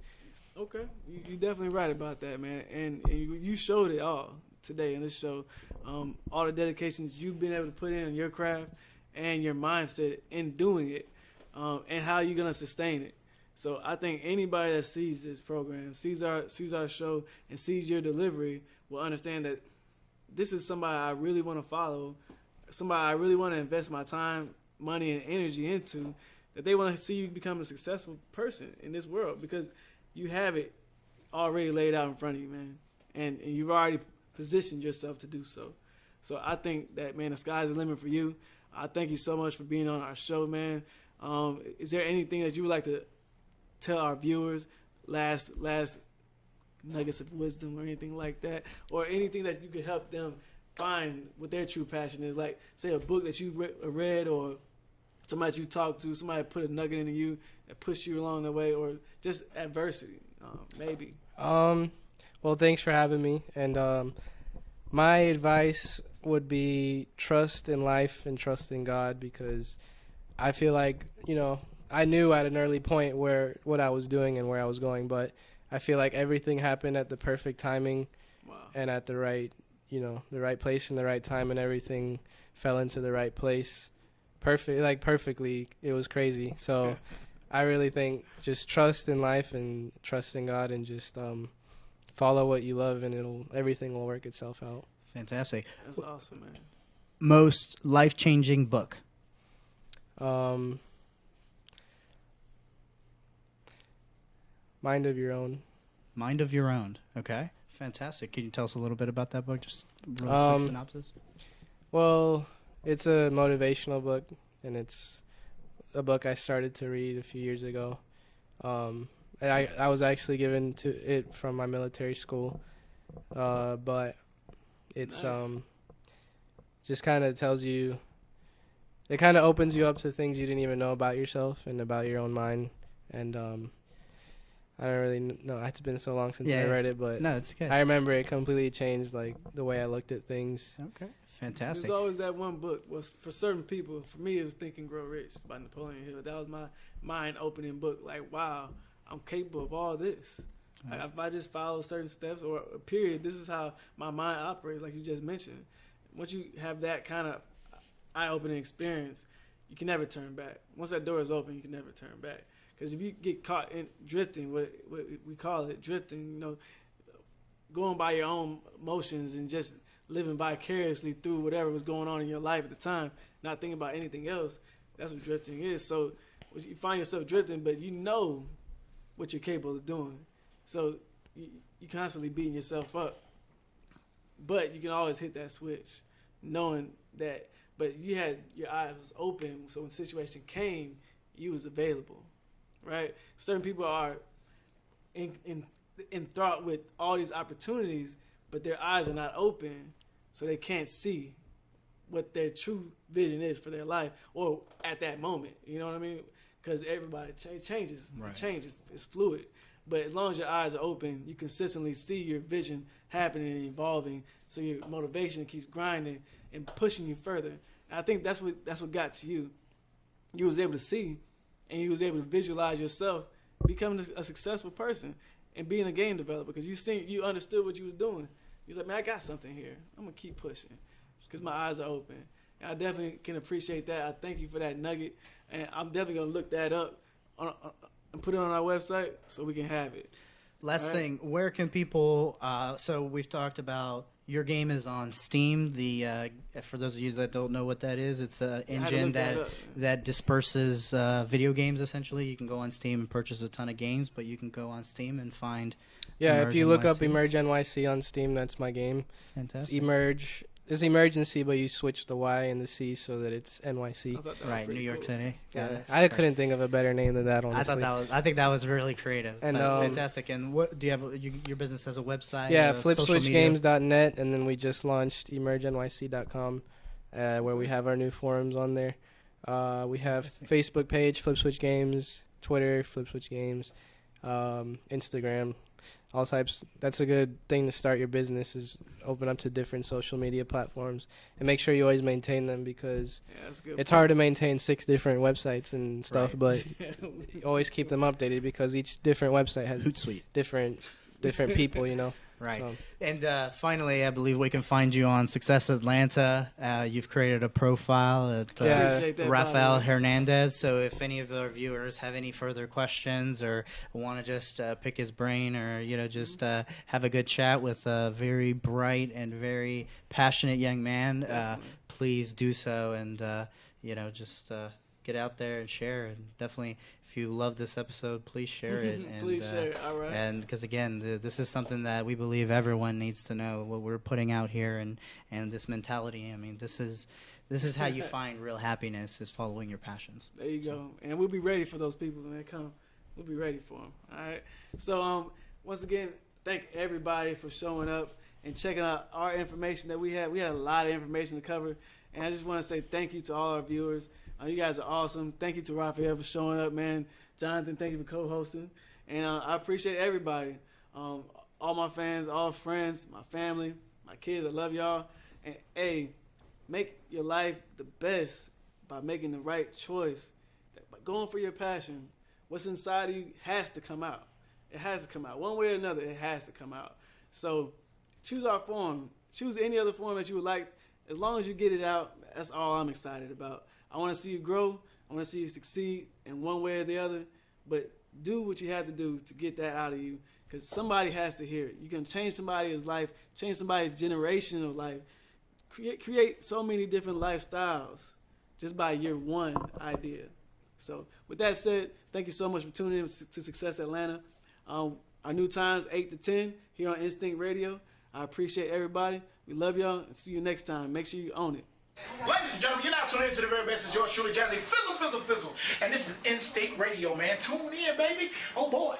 Okay. You're definitely right about that, man. And you showed it all today in this show. All the dedications you've been able to put in your craft and your mindset in doing it. and how you're gonna sustain it. So I think anybody that sees this program, sees our show, and sees your delivery will understand that this is somebody I really want to follow, somebody I really want to invest my time, money, and energy into, that they want to see you become a successful person in this world, because you have it already laid out in front of you, man. And you've already positioned yourself to do so. So I think that, man, the sky's the limit for you. I thank you so much for being on our show, man. Is there anything that you would like to tell our viewers, last nuggets of wisdom or anything like that, or anything that you could help them find what their true passion is? Like, say, a book that you read, or somebody you talked to, somebody put a nugget into you that pushed you along the way, or just adversity, maybe. Well, thanks for having me. And my advice would be trust in life and trust in God, because I feel like, I knew at an early point what I was doing and where I was going, but I feel like everything happened at the perfect timing. Wow. And at the right place and the right time, and everything fell into the right place. Perfectly. It was crazy. So I really think just trust in life and trust in God, and just follow what you love, and everything will work itself out. Fantastic. That's awesome, man. Most life-changing book? Mind of Your Own. Mind of Your Own. Okay. Fantastic. Can you tell us a little bit about that book? Just a really quick synopsis. Well, it's a motivational book, and it's a book I started to read a few years ago. And I was actually given to it from my military school, but it's Nice. Just kind of tells you, it kind of opens you up to things you didn't even know about yourself and about your own mind. And I don't really know. It's been so long since I read it, but no, it's good. I remember it completely changed like the way I looked at things. Okay, fantastic. There's always that one book. Well, for certain people, for me, it was Think and Grow Rich by Napoleon Hill. That was my mind-opening book. Like, wow, I'm capable of all this. Like, if I just follow certain steps or a period, this is how my mind operates, like you just mentioned. Once you have that kind of eye-opening experience, you can never turn back. Once that door is open, you can never turn back. Because if you get caught in drifting, what we call it, drifting, going by your own emotions and just living vicariously through whatever was going on in your life at the time, not thinking about anything else, that's what drifting is. So you find yourself drifting, but you know what you're capable of doing. So you constantly beating yourself up. But you can always hit that switch, knowing that, but you had your eyes open, so when the situation came, you was available. Right? Certain people are enthralled with all these opportunities, but their eyes are not open, so they can't see what their true vision is for their life, or at that moment. You know what I mean? Because everybody changes. Right. It changes. It's fluid. But as long as your eyes are open, you consistently see your vision happening and evolving, so your motivation keeps grinding and pushing you further. And I think that's what got to you. You was able to see, and you was able to visualize yourself becoming a successful person and being a game developer, because you understood what you was doing. You was like, man, I got something here. I'm going to keep pushing because my eyes are open. And I definitely can appreciate that. I thank you for that nugget. And I'm definitely going to look that up and put it on our website so we can have it. Last thing, where can people, so we've talked about your game is on Steam. For those of you that don't know what that is, it's an engine that disperses video games, essentially. You can go on Steam and purchase a ton of games, but you can go on Steam and find if you look up NYC. Emerge NYC on Steam, that's my game. Fantastic. It's Emergency, but you switch the Y and the C so that it's NYC. I thought that was Right, pretty New York cool. City. Got it. I couldn't think of a better name than that, honestly. I think that was really creative. And, fantastic. And what do you have? Your business has a website? Yeah, social media? flipswitchgames.net, and then we just launched emergenyc.com, where we have our new forums on there. We have Facebook page, Flipswitch Games, Twitter, Flipswitch Games, Instagram, all types. That's a good thing to start your business, is open up to different social media platforms and make sure you always maintain them, because Yeah, that's a good. it's hard to maintain 6 different websites and stuff, Right. but you always keep them updated, because each different website has Hootsuite. different people, Right. So- And finally, I believe we can find you on Success Atlanta. You've created a profile at Yeah. Appreciate that, Rafael by the way. Hernandez. So if any of our viewers have any further questions or want to just pick his brain or, just have a good chat with a very bright and very passionate young man, please do so. And, just get out there and share. And definitely, if you love this episode, please share it. And, Please share it. All right. And because again, this is something that we believe everyone needs to know what we're putting out here, and this mentality. I mean, this is how you find real happiness, is following your passions. There you go. And we'll be ready for those people when they come. We'll be ready for them. All right. So once again, thank everybody for showing up and checking out our information that we had. We had a lot of information to cover, and I just want to say thank you to all our viewers. You guys are awesome. Thank you to Rafael for showing up, man. Jonathan, thank you for co-hosting. And I appreciate everybody. All my fans, all friends, my family, my kids, I love y'all. And, hey, make your life the best by making the right choice. By going for your passion. What's inside of you has to come out. It has to come out. One way or another, it has to come out. So choose our form. Choose any other form that you would like. As long as you get it out, that's all I'm excited about. I want to see you grow. I want to see you succeed in one way or the other. But do what you have to do to get that out of you, because somebody has to hear it. You can change somebody's life, change somebody's generation of life, create so many different lifestyles just by your one idea. So with that said, thank you so much for tuning in to Success Atlanta. Our new times, 8 to 10, here on Instinct Radio. I appreciate everybody. We love y'all, and see you next time. Make sure you own it. Ladies and gentlemen, you're now tuning into the very best. It's yours truly, Jazzy Fizzle, Fizzle, Fizzle. And this is Instinct Radio, man. Tune in, baby. Oh, boy.